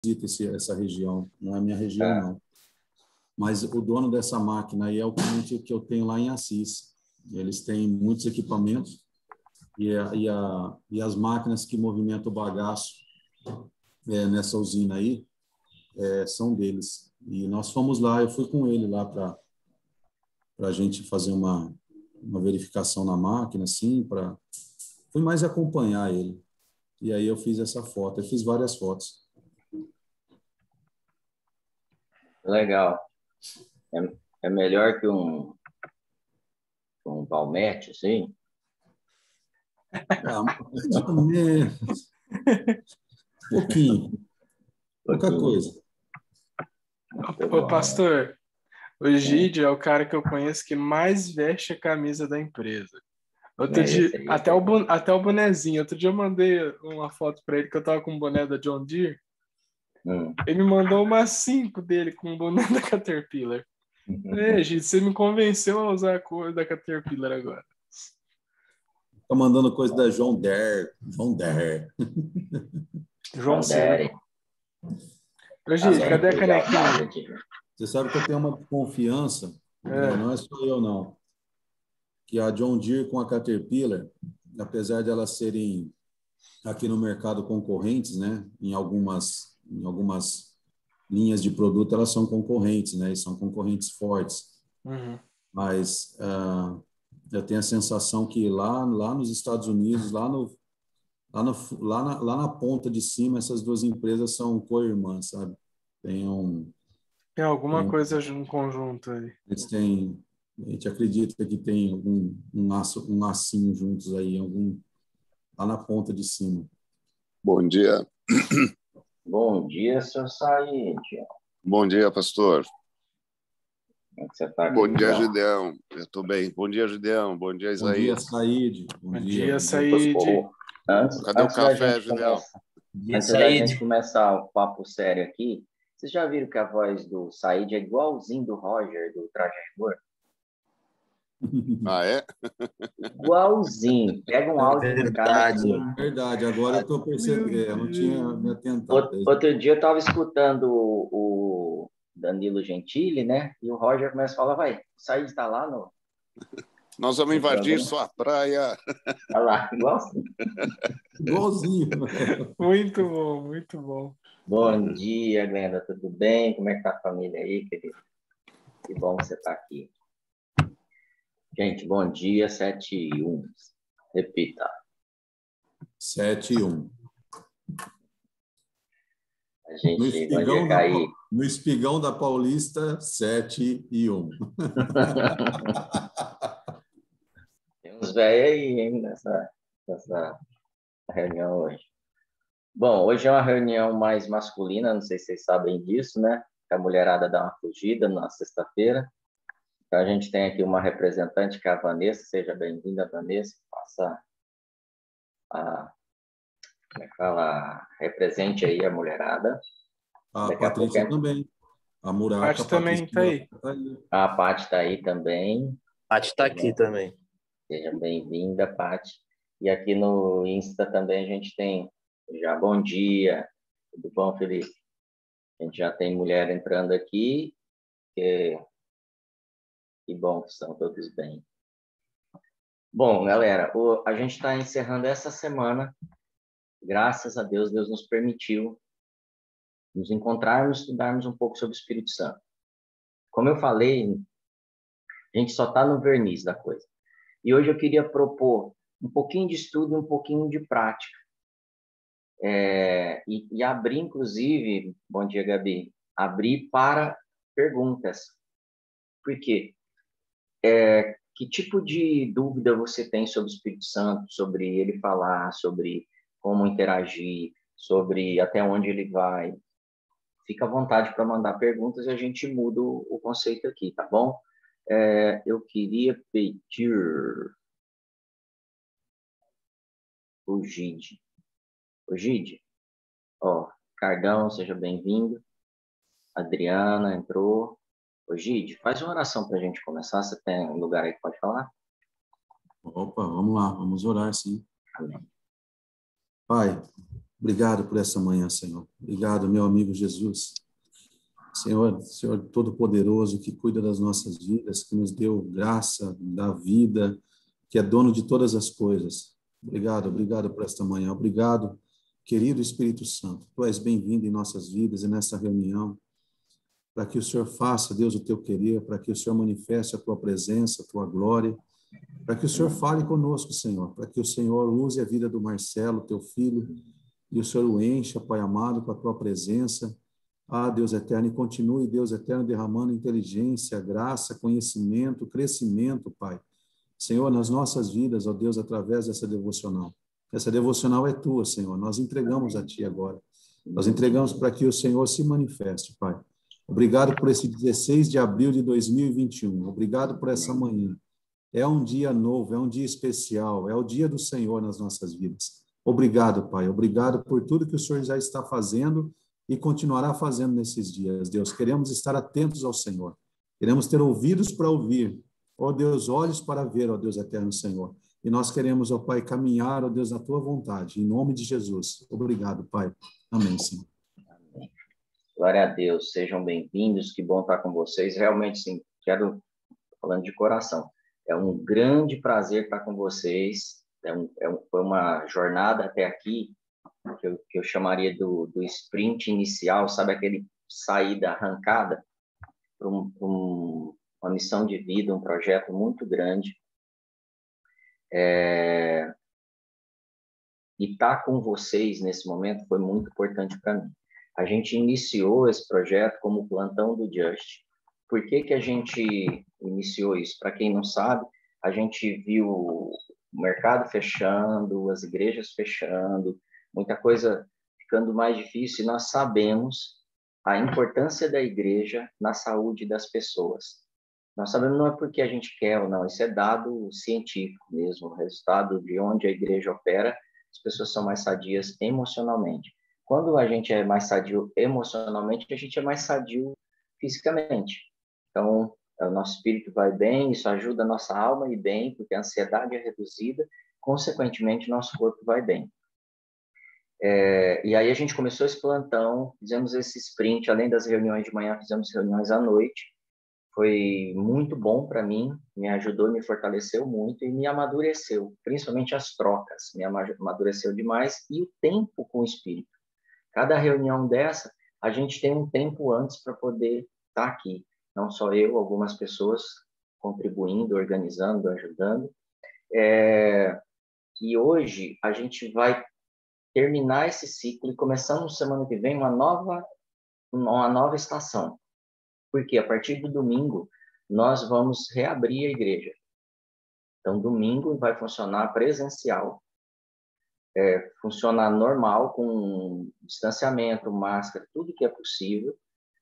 visito essa região, não é minha região, É. não. Mas o dono dessa máquina aí é o cliente que eu tenho lá em Assis. Eles têm muitos equipamentos e as máquinas que movimentam o bagaço nessa usina aí são deles. E nós fomos lá, eu fui com ele lá para a gente fazer uma verificação na máquina, assim, fui mais acompanhar ele. E aí eu fiz essa foto, eu fiz várias fotos. Legal. É melhor que um Valmete, assim? Mais ou menos. Pouquinho. Pouca coisa. Ô, pastor, o Gide é o cara que eu conheço que mais veste a camisa da empresa. Outro dia, até o bonezinho. Outro dia eu mandei uma foto para ele que eu tava com o boné da John Deere. Ele me mandou umas 5 dele com o boné da Caterpillar. Gide, você me convenceu a usar a cor da Caterpillar agora. Tá mandando coisa da John Deere. João Ciro. Ô, Gide, cadê a canequinha? Você sabe que eu tenho uma confiança, não é só eu, não, que a John Deere com a Caterpillar, apesar de elas serem aqui no mercado concorrentes, né, em algumas linhas de produto, elas são concorrentes, né, e são concorrentes fortes. Mas eu tenho a sensação que lá nos Estados Unidos, lá na ponta de cima, essas duas empresas são co-irmãs, sabe? Tem alguma coisa em conjunto aí. A gente acredita que tem um lacinho juntos aí, lá na ponta de cima. Bom dia. Bom dia, seu Said. Bom dia, pastor. Como é que você está? Bom dia, Gideão. Eu estou bem. Bom dia, Gideão. Bom dia, Isaías. Bom dia, Said. Bom dia, Said. Cadê o café, Gideão? Antes da gente começar o papo sério aqui, vocês já viram que a voz do Said é igualzinho do Roger, do Traje a Rigor? Ah, é? Igualzinho. Pega um áudio do cara. Verdade, agora eu estou percebendo. Eu não tinha me atentado. Outro dia eu estava escutando o Danilo Gentili, né? E o Roger começa a falar, vai, o Said está lá no... Nós vamos invadir sua praia. Olha lá, igualzinho. Igualzinho. Muito bom, muito bom. Bom dia, Glenda, tudo bem? Como é que tá a família aí, querido? Que bom que você está aqui. Gente, bom dia, 7-1. Repita. 7-1. A gente vai cair. No espigão da Paulista, 7-1. Tem uns velhos aí, hein, nessa reunião hoje. Bom, hoje é uma reunião mais masculina, não sei se vocês sabem disso, né? A mulherada dá uma fugida na sexta-feira. Então, a gente tem aqui uma representante, que é a Vanessa. Seja bem-vinda, Vanessa. Faça como é que fala? Represente aí a mulherada. A Patrícia também. A Muraca. A Paty também está aí. A Paty está aí também. A Paty está aqui também. Seja bem-vinda, Paty. E aqui no Insta também a gente tem já bom dia. Tudo bom, Felipe? A gente já tem mulher entrando aqui. Que bom que estão todos bem. Bom, galera, a gente está encerrando essa semana. Graças a Deus, Deus nos permitiu nos encontrarmos e estudarmos um pouco sobre o Espírito Santo. Como eu falei, a gente só está no verniz da coisa. E hoje eu queria propor um pouquinho de estudo e um pouquinho de prática. E abrir, inclusive, bom dia, Gabi, abrir para perguntas. Por quê? Que tipo de dúvida você tem sobre o Espírito Santo, sobre ele falar, sobre como interagir, sobre até onde ele vai? Fica à vontade para mandar perguntas e a gente muda o conceito aqui, tá bom? Eu queria pedir o Gide. O Gide, Cardão, seja bem-vindo. Adriana entrou. Ô, Gide, faz uma oração para a gente começar. Você tem um lugar aí que pode falar? Opa, vamos lá, vamos orar, sim. Amém. Pai, Obrigado por essa manhã, Senhor. Obrigado, meu amigo Jesus. Senhor Todo-Poderoso, que cuida das nossas vidas, que nos deu graça da vida, que é dono de todas as coisas. Obrigado por esta manhã. Obrigado, querido Espírito Santo. Tu és bem-vindo em nossas vidas e nessa reunião, para que o Senhor faça, Deus, o teu querer, para que o Senhor manifeste a tua presença, a tua glória, para que o Senhor fale conosco, Senhor, para que o Senhor use a vida do Marcelo, teu filho, e o Senhor o encha, Pai amado, com a tua presença. Deus eterno, e continue, Deus eterno, derramando inteligência, graça, conhecimento, crescimento, Pai. Senhor, nas nossas vidas, ó Deus, através dessa devocional. Essa devocional é tua, Senhor. Nós entregamos a ti agora. Nós entregamos para que o Senhor se manifeste, Pai. Obrigado por esse 16 de abril de 2021. Obrigado por essa manhã. É um dia novo, é um dia especial, é o dia do Senhor nas nossas vidas. Obrigado, Pai. Obrigado por tudo que o Senhor já está fazendo e continuará fazendo nesses dias, Deus. Queremos estar atentos ao Senhor. Queremos ter ouvidos para ouvir. Ó Deus, olhos para ver, ó Deus eterno Senhor. E nós queremos, ó Pai, caminhar, ó Deus, na tua vontade. Em nome de Jesus. Obrigado, Pai. Amém, Senhor. Amém. Glória a Deus. Sejam bem-vindos. Que bom estar com vocês. Realmente, sim, quero, falando de coração, é um grande prazer estar com vocês. Foi uma jornada até aqui que eu chamaria do sprint inicial, sabe, aquele saída arrancada para uma missão de vida, um projeto muito grande. E estar com vocês nesse momento foi muito importante para mim. A gente iniciou esse projeto como plantão do Just. Por que a gente iniciou isso? Para quem não sabe, a gente viu o mercado fechando, as igrejas fechando, muita coisa ficando mais difícil, e nós sabemos a importância da igreja na saúde das pessoas. Nós sabemos não é porque a gente quer ou não, isso é dado científico mesmo, o resultado de onde a igreja opera, as pessoas são mais sadias emocionalmente. Quando a gente é mais sadio emocionalmente, a gente é mais sadio fisicamente. Então, o nosso espírito vai bem, isso ajuda a nossa alma a ir bem, porque a ansiedade é reduzida, consequentemente, nosso corpo vai bem. E aí a gente começou esse plantão, fizemos esse sprint, além das reuniões de manhã, fizemos reuniões à noite. Foi muito bom para mim, me ajudou, me fortaleceu muito e me amadureceu, principalmente as trocas, me amadureceu demais, e o tempo com o espírito. Cada reunião dessa, a gente tem um tempo antes para poder estar aqui. Não só eu, algumas pessoas contribuindo, organizando, ajudando. E hoje a gente vai terminar esse ciclo e começamos semana que vem uma nova estação. Porque a partir do domingo nós vamos reabrir a igreja. Então, domingo vai funcionar presencial, funcionar normal, com distanciamento, máscara, tudo que é possível,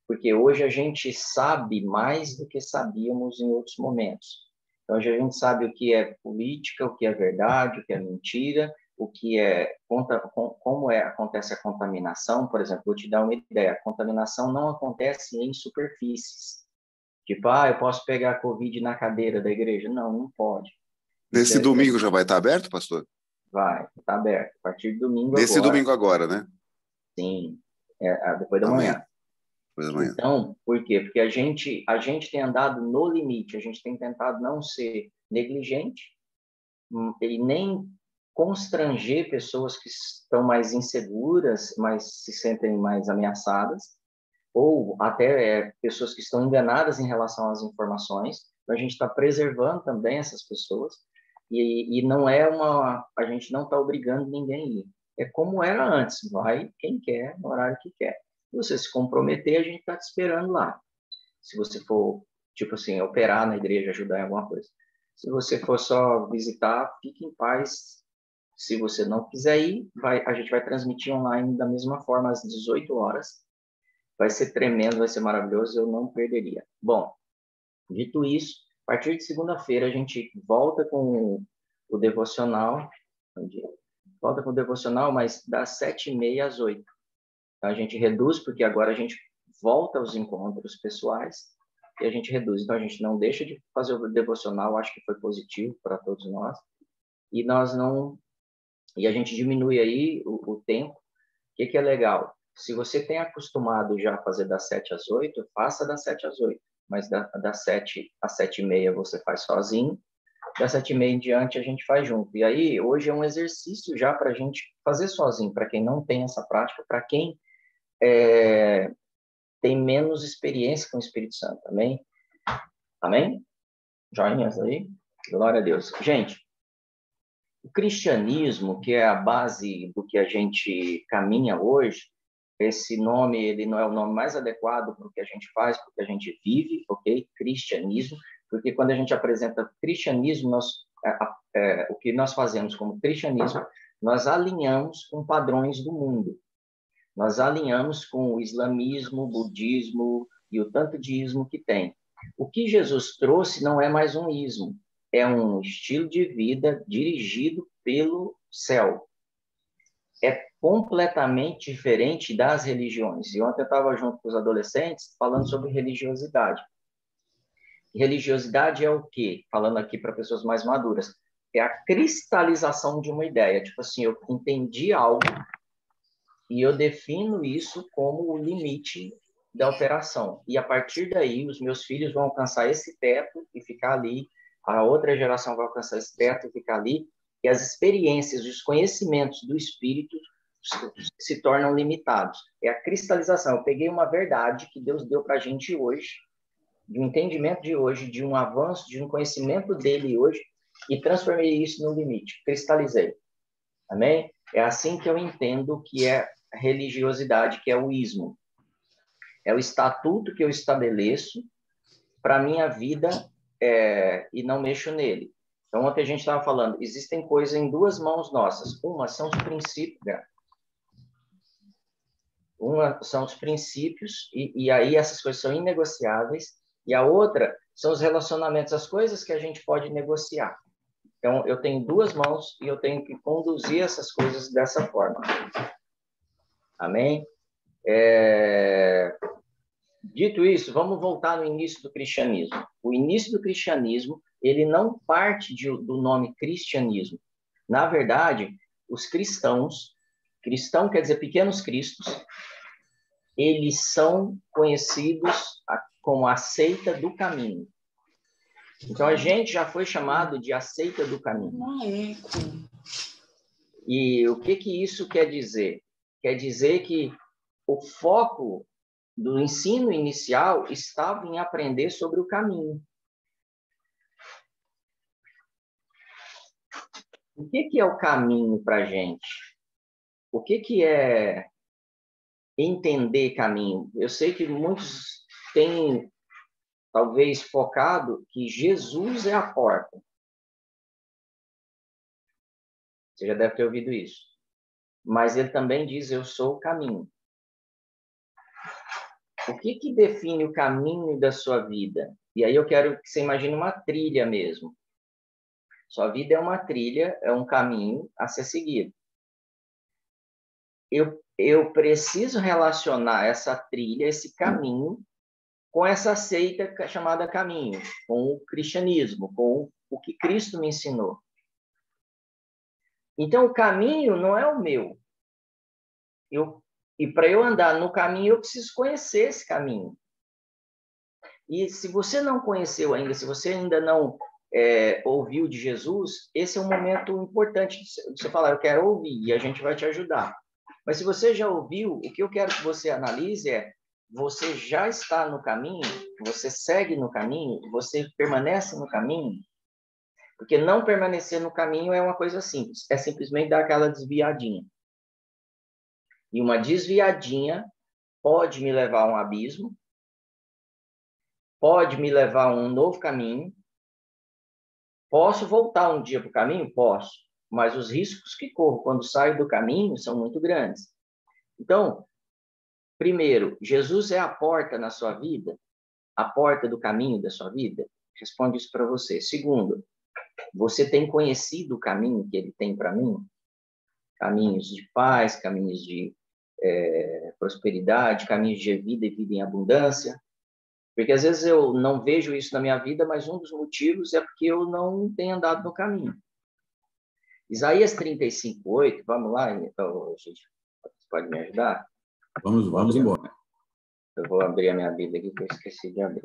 porque hoje a gente sabe mais do que sabíamos em outros momentos. Então, hoje a gente sabe o que é política, o que é verdade, o que é mentira, o que é como acontece a contaminação. Por exemplo, vou te dar uma ideia: a contaminação não acontece em superfícies. Tipo, eu posso pegar a Covid na cadeira da igreja? Não pode. Nesse domingo já vai estar aberto, pastor? Vai, está aberto. A partir do domingo Nesse agora. Domingo agora, né? Sim, depois da manhã. Depois da manhã. Então, por quê? Porque a gente tem andado no limite, a gente tem tentado não ser negligente e nem constranger pessoas que estão mais inseguras, mas se sentem mais ameaçadas, ou até pessoas que estão enganadas em relação às informações. Então, a gente está preservando também essas pessoas, e não é a gente não está obrigando ninguém a ir. É como era antes: vai quem quer, no horário que quer. Se você se comprometer, a gente está te esperando lá. Se você for, tipo assim, operar na igreja, ajudar em alguma coisa. Se você for só visitar, fique em paz. Se você não quiser ir, a gente vai transmitir online da mesma forma às 18 horas. Vai ser tremendo, vai ser maravilhoso, eu não perderia. Bom, dito isso, a partir de segunda-feira a gente volta com o devocional. Volta com o devocional, mas das 7h30 às 8h. Então, a gente reduz, porque agora a gente volta aos encontros pessoais e a gente reduz. Então, a gente não deixa de fazer o devocional, acho que foi positivo para todos nós. E a gente diminui aí o tempo que é legal? Se você tem acostumado já a fazer das 7 às 8, faça das 7 às 8. Mas das 7 às 7h30 você faz sozinho. Das 7h30 em diante a gente faz junto. E aí, hoje é um exercício já para a gente fazer sozinho, para quem não tem essa prática, para quem tem menos experiência com o Espírito Santo. Amém? Amém? Joinhas aí? Glória a Deus. Gente, o cristianismo, que é a base do que a gente caminha hoje, esse nome, ele não é o nome mais adequado para o que a gente faz, para o que a gente vive, ok? Cristianismo, porque quando a gente apresenta cristianismo, o que nós fazemos como cristianismo, nós alinhamos com padrões do mundo. Nós alinhamos com o islamismo, o budismo e o tanto de ismo que tem. O que Jesus trouxe não é mais um ismo, é um estilo de vida dirigido pelo céu. É completamente diferente das religiões. E ontem eu estava junto com os adolescentes falando sobre religiosidade. Religiosidade é o quê? Falando aqui para pessoas mais maduras. É a cristalização de uma ideia. Tipo assim, eu entendi algo e eu defino isso como o limite da operação. E a partir daí, os meus filhos vão alcançar esse teto e ficar ali. A outra geração vai alcançar esse teto e ficar ali. E as experiências, os conhecimentos do Espírito se tornam limitados. É a cristalização. Eu peguei uma verdade que Deus deu para a gente hoje, de um entendimento de hoje, de um avanço, de um conhecimento dele hoje, e transformei isso no limite. Cristalizei. Amém? É assim que eu entendo que é a religiosidade, que é o ismo. É o estatuto que eu estabeleço para a minha vida e não mexo nele. Então, ontem a gente estava falando, existem coisas em duas mãos nossas. Uma são os princípios, e aí essas coisas são inegociáveis, e a outra são os relacionamentos, as coisas que a gente pode negociar. Então, eu tenho duas mãos e eu tenho que conduzir essas coisas dessa forma. Amém? Dito isso, vamos voltar no início do cristianismo. O início do cristianismo, ele não parte do nome cristianismo. Na verdade, os cristãos, cristão quer dizer pequenos cristos, eles são conhecidos como a seita do caminho. Então, a gente já foi chamado de a seita do caminho. E o que isso quer dizer? Quer dizer que o foco do ensino inicial estava em aprender sobre o caminho. O que é o caminho para a gente? O que é entender caminho? Eu sei que muitos têm, talvez, focado que Jesus é a porta. Você já deve ter ouvido isso. Mas ele também diz, eu sou o caminho. O que define o caminho da sua vida? E aí eu quero que você imagine uma trilha mesmo. Sua vida é uma trilha, é um caminho a ser seguido. Eu preciso relacionar essa trilha, esse caminho, com essa seita chamada caminho, com o cristianismo, com o que Cristo me ensinou. Então, o caminho não é o meu. E para eu andar no caminho, eu preciso conhecer esse caminho. E se você não conheceu ainda, se você ainda não ouviu de Jesus, esse é um momento importante de você falar, eu quero ouvir, e a gente vai te ajudar. Mas se você já ouviu, o que eu quero que você analise é, você já está no caminho, você segue no caminho, você permanece no caminho, porque não permanecer no caminho é uma coisa simples, é simplesmente dar aquela desviadinha. E uma desviadinha pode me levar a um abismo, pode me levar a um novo caminho. Posso voltar um dia para o caminho? Posso. Mas os riscos que corro quando saio do caminho são muito grandes. Então, primeiro, Jesus é a porta na sua vida? A porta do caminho da sua vida? Responde isso para você. Segundo, você tem conhecido o caminho que ele tem para mim? Caminhos de paz, caminhos de prosperidade, caminhos de vida e vida em abundância. Porque às vezes eu não vejo isso na minha vida, mas um dos motivos é porque eu não tenho andado no caminho. Isaías 35:8, vamos lá, então, gente. pode me ajudar? Vamos embora. Eu vou abrir a minha Bíblia aqui, que eu esqueci de abrir.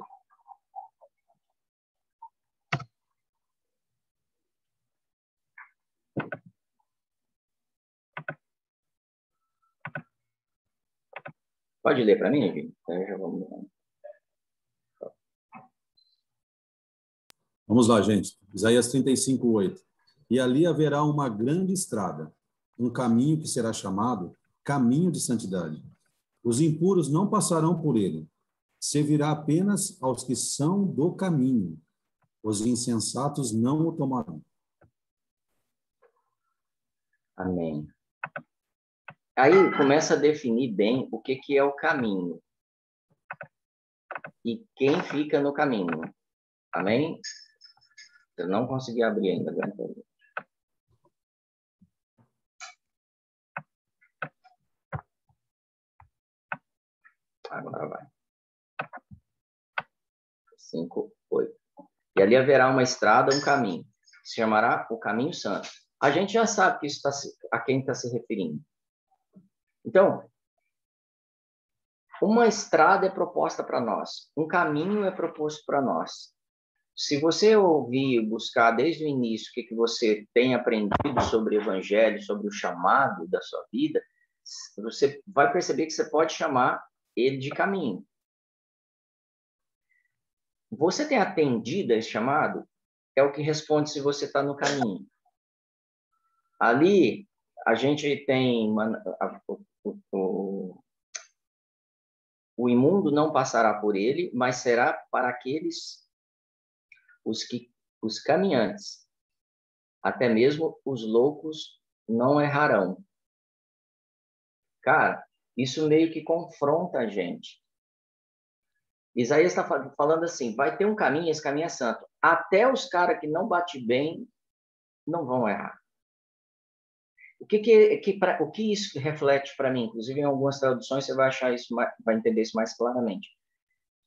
Pode ler para mim, Gui? Eu já vou... Vamos lá, gente. Isaías 35:8. E ali haverá uma grande estrada, um caminho que será chamado caminho de santidade. Os impuros não passarão por ele. Servirá apenas aos que são do caminho. Os insensatos não o tomarão. Amém. Aí começa a definir bem o que é o caminho e quem fica no caminho. Amém? Eu não consegui abrir ainda. Agora vai. 5, 8. E ali haverá uma estrada, um caminho, que se chamará o Caminho Santo. A gente já sabe que isso a quem está se referindo. Então, uma estrada é proposta para nós, um caminho é proposto para nós. Se você ouvir e buscar desde o início o que você tem aprendido sobre o Evangelho, sobre o chamado da sua vida, você vai perceber que você pode chamar ele de caminho. Você tem atendido a esse chamado? É o que responde se você está no caminho. Ali, a gente tem... O imundo não passará por ele, mas será para aqueles os caminhantes. Até mesmo os loucos não errarão. Cara, isso meio que confronta a gente. Isaías está falando assim, vai ter um caminho, esse caminho é santo. Até os caras que não batem bem não vão errar. O que isso reflete para mim? Inclusive, em algumas traduções, você vai achar isso, vai entender isso mais claramente.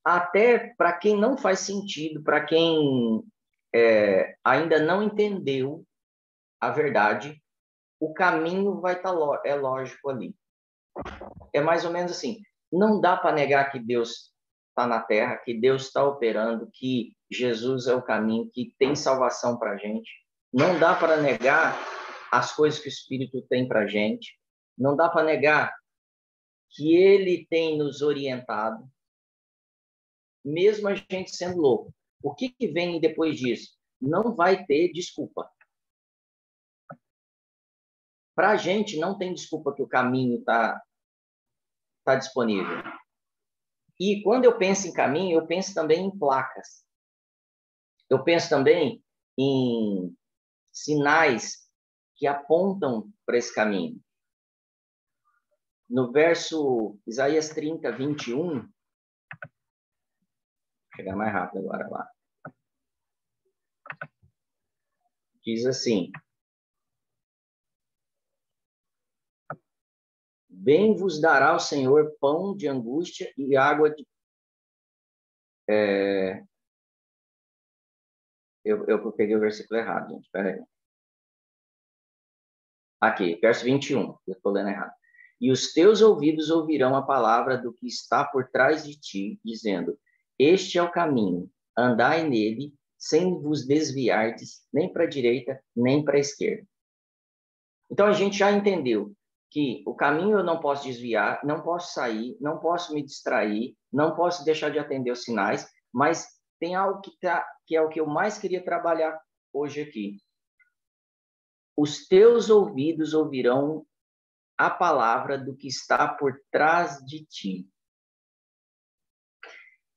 Até para quem não faz sentido, para quem ainda não entendeu a verdade, o caminho vai estar é lógico ali. É mais ou menos assim, não dá para negar que Deus está na Terra, que Deus está operando, que Jesus é o caminho, que tem salvação para a gente. Não dá para negar as coisas que o Espírito tem para a gente. Não dá para negar que Ele tem nos orientado, mesmo a gente sendo louco. O que vem depois disso? Não vai ter desculpa. Para a gente, não tem desculpa que o caminho está disponível. E quando eu penso em caminho, eu penso também em placas. Eu penso também em sinais que apontam para esse caminho. No verso Isaías 30, 21, vou chegar mais rápido agora lá. Diz assim: bem vos dará o Senhor pão de angústia e água de... Eu peguei o versículo errado, gente. Espera aí. Aqui, verso 21. Eu estou lendo errado. E os teus ouvidos ouvirão a palavra do que está por trás de ti, dizendo: este é o caminho, andai nele, sem vos desviardes, nem para a direita, nem para a esquerda. Então, a gente já entendeu que o caminho eu não posso desviar, não posso sair, não posso me distrair, não posso deixar de atender os sinais, mas tem algo que é o que eu mais queria trabalhar hoje aqui. Os teus ouvidos ouvirão a palavra do que está por trás de ti.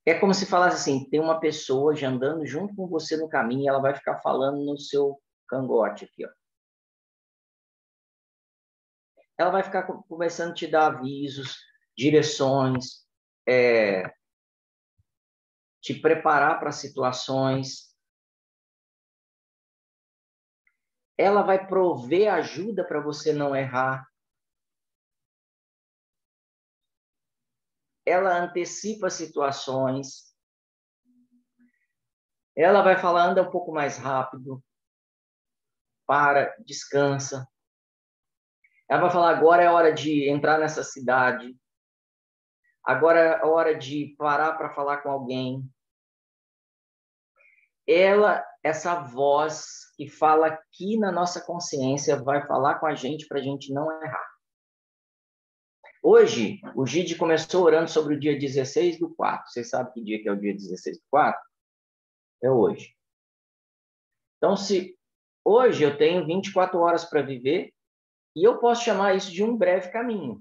É como se falasse assim, tem uma pessoa já andando junto com você no caminho e ela vai ficar falando no seu cangote aqui, ó. Ela vai ficar começando a te dar avisos, direções, te preparar para situações. Ela vai prover ajuda para você não errar. Ela antecipa situações. Ela vai falar, anda um pouco mais rápido. Para, descansa. Ela vai falar, agora é a hora de entrar nessa cidade. Agora é a hora de parar para falar com alguém. Ela, essa voz que fala aqui na nossa consciência, vai falar com a gente para a gente não errar. Hoje, o Gide começou orando sobre o dia 16/4. Vocês sabem que dia que é o dia 16/4? É hoje. Então, se hoje eu tenho 24 horas para viver, e eu posso chamar isso de um breve caminho.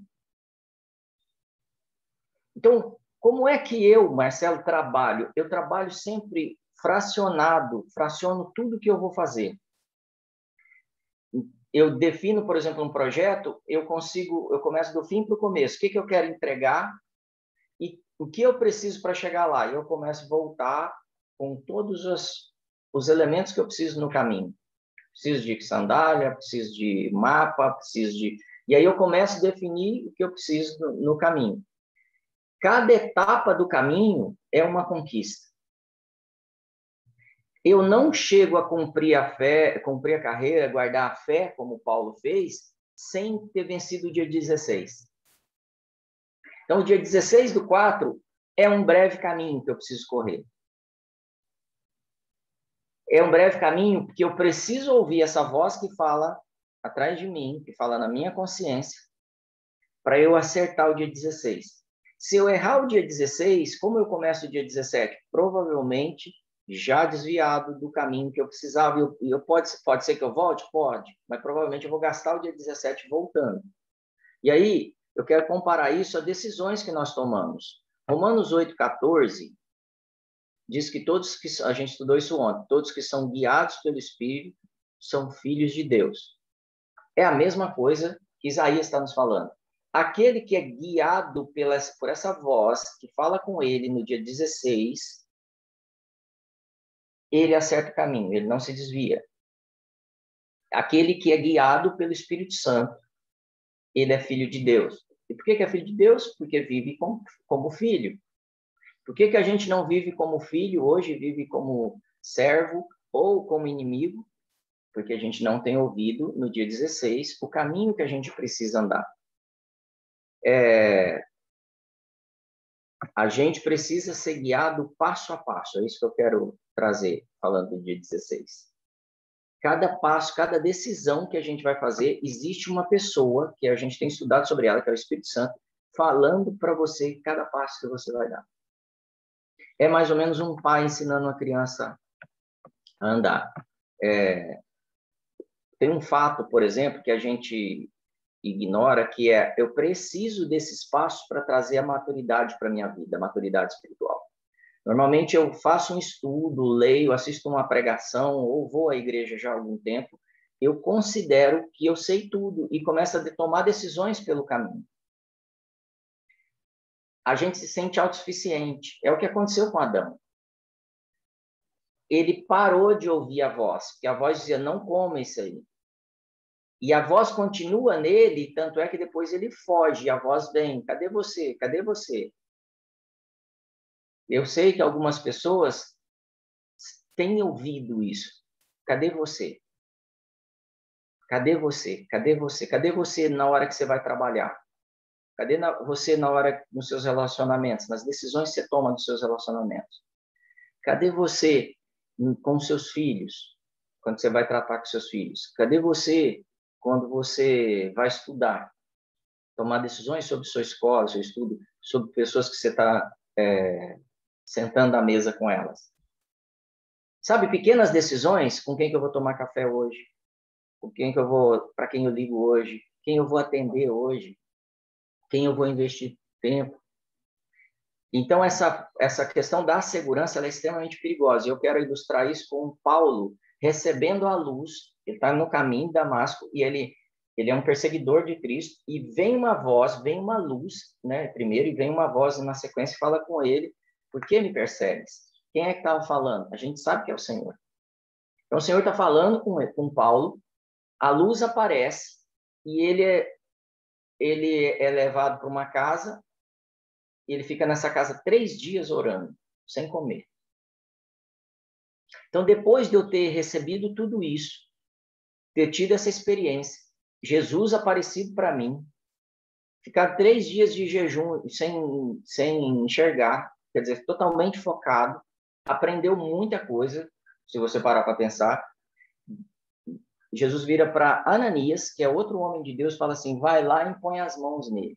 Então, como é que eu, Marcelo, trabalho? Eu trabalho sempre fraciono tudo que eu vou fazer. Eu defino, por exemplo, um projeto, eu começo do fim para o começo. O que eu quero entregar e o que eu preciso para chegar lá. Eu começo a voltar com todos os elementos que eu preciso no caminho. Preciso de sandália, preciso de mapa, E aí eu começo a definir o que eu preciso no caminho. Cada etapa do caminho é uma conquista. Eu não chego a cumprir a carreira, guardar a fé, como Paulo fez, sem ter vencido o dia 16. Então, o dia 16/4 é um breve caminho que eu preciso correr. É um breve caminho porque eu preciso ouvir essa voz que fala atrás de mim, que fala na minha consciência, para eu acertar o dia 16. Se eu errar o dia 16, como eu começo o dia 17? Provavelmente já desviado do caminho que eu precisava. Pode ser que eu volte? Pode, mas provavelmente eu vou gastar o dia 17 voltando. E aí, eu quero comparar isso a decisões que nós tomamos. Romanos 8,14 diz que a gente estudou isso ontem, todos que são guiados pelo Espírito são filhos de Deus. É a mesma coisa que Isaías está nos falando. Aquele que é guiado por essa voz que fala com ele no dia 16, ele acerta o caminho, ele não se desvia. Aquele que é guiado pelo Espírito Santo, ele é filho de Deus. E por que é filho de Deus? Porque vive como filho. Por que a gente não vive como filho hoje, vive como servo ou como inimigo? Porque a gente não tem ouvido, no dia 16, o caminho que a gente precisa andar. A gente precisa ser guiado passo a passo. É isso que eu quero trazer, falando do dia 16. Cada passo, cada decisão que a gente vai fazer, existe uma pessoa que a gente tem estudado sobre ela, que é o Espírito Santo, falando para você cada passo que você vai dar. É mais ou menos um pai ensinando uma criança a andar. Tem um fato, por exemplo, que a gente ignora, que é: eu preciso desses passos para trazer a maturidade para a minha vida, a maturidade espiritual. Normalmente eu faço um estudo, leio, assisto uma pregação ou vou à igreja já há algum tempo, eu considero que eu sei tudo e começo a tomar decisões pelo caminho. A gente se sente autossuficiente. É o que aconteceu com Adão. Ele parou de ouvir a voz, porque a voz dizia: não coma isso aí. E a voz continua nele, tanto é que depois ele foge, e a voz vem: cadê você? Cadê você? Eu sei que algumas pessoas têm ouvido isso. Cadê você? Cadê você? Cadê você? Cadê você na hora que você vai trabalhar? Cadê você na hora nos seus relacionamentos, nas decisões que você toma nos seus relacionamentos? Cadê você com seus filhos, quando você vai tratar com seus filhos? Cadê você quando você vai estudar? Tomar decisões sobre sua escola, seu estudo, sobre pessoas que você está sentando à mesa com elas. Sabe, pequenas decisões: com quem que eu vou tomar café hoje? Com quem que eu vou, para quem eu ligo hoje? Quem eu vou atender hoje? Quem eu vou investir tempo? Então, essa questão da segurança ela é extremamente perigosa. Eu quero ilustrar isso com Paulo recebendo a luz. Ele está no caminho de Damasco e ele é um perseguidor de Cristo, e vem uma voz, vem uma luz, né, primeiro, e vem uma voz na sequência e fala com ele: por que me persegues? Quem é que estava falando? A gente sabe que é o Senhor. Então, o Senhor está falando com Paulo, a luz aparece, e ele é levado para uma casa, e ele fica nessa casa 3 dias orando, sem comer. Então, depois de eu ter recebido tudo isso, ter tido essa experiência, Jesus aparecido para mim, ficar 3 dias de jejum sem enxergar, quer dizer, totalmente focado, aprendeu muita coisa, se você parar para pensar. Jesus vira para Ananias, que é outro homem de Deus, fala assim, vai lá e põe as mãos nele.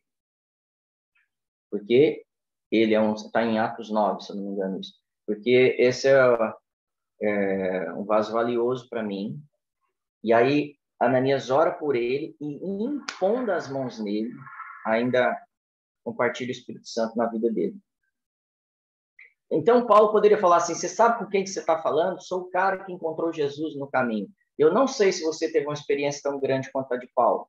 Porque ele está em Atos 9, se eu não me engano isso. Porque esse é um vaso valioso para mim. E aí, Ananias ora por ele e, impondo as mãos nele, ainda compartilha o Espírito Santo na vida dele. Então, Paulo poderia falar assim, você sabe com quem que você está falando? Sou o cara que encontrou Jesus no caminho. Eu não sei se você teve uma experiência tão grande quanto a de Paulo.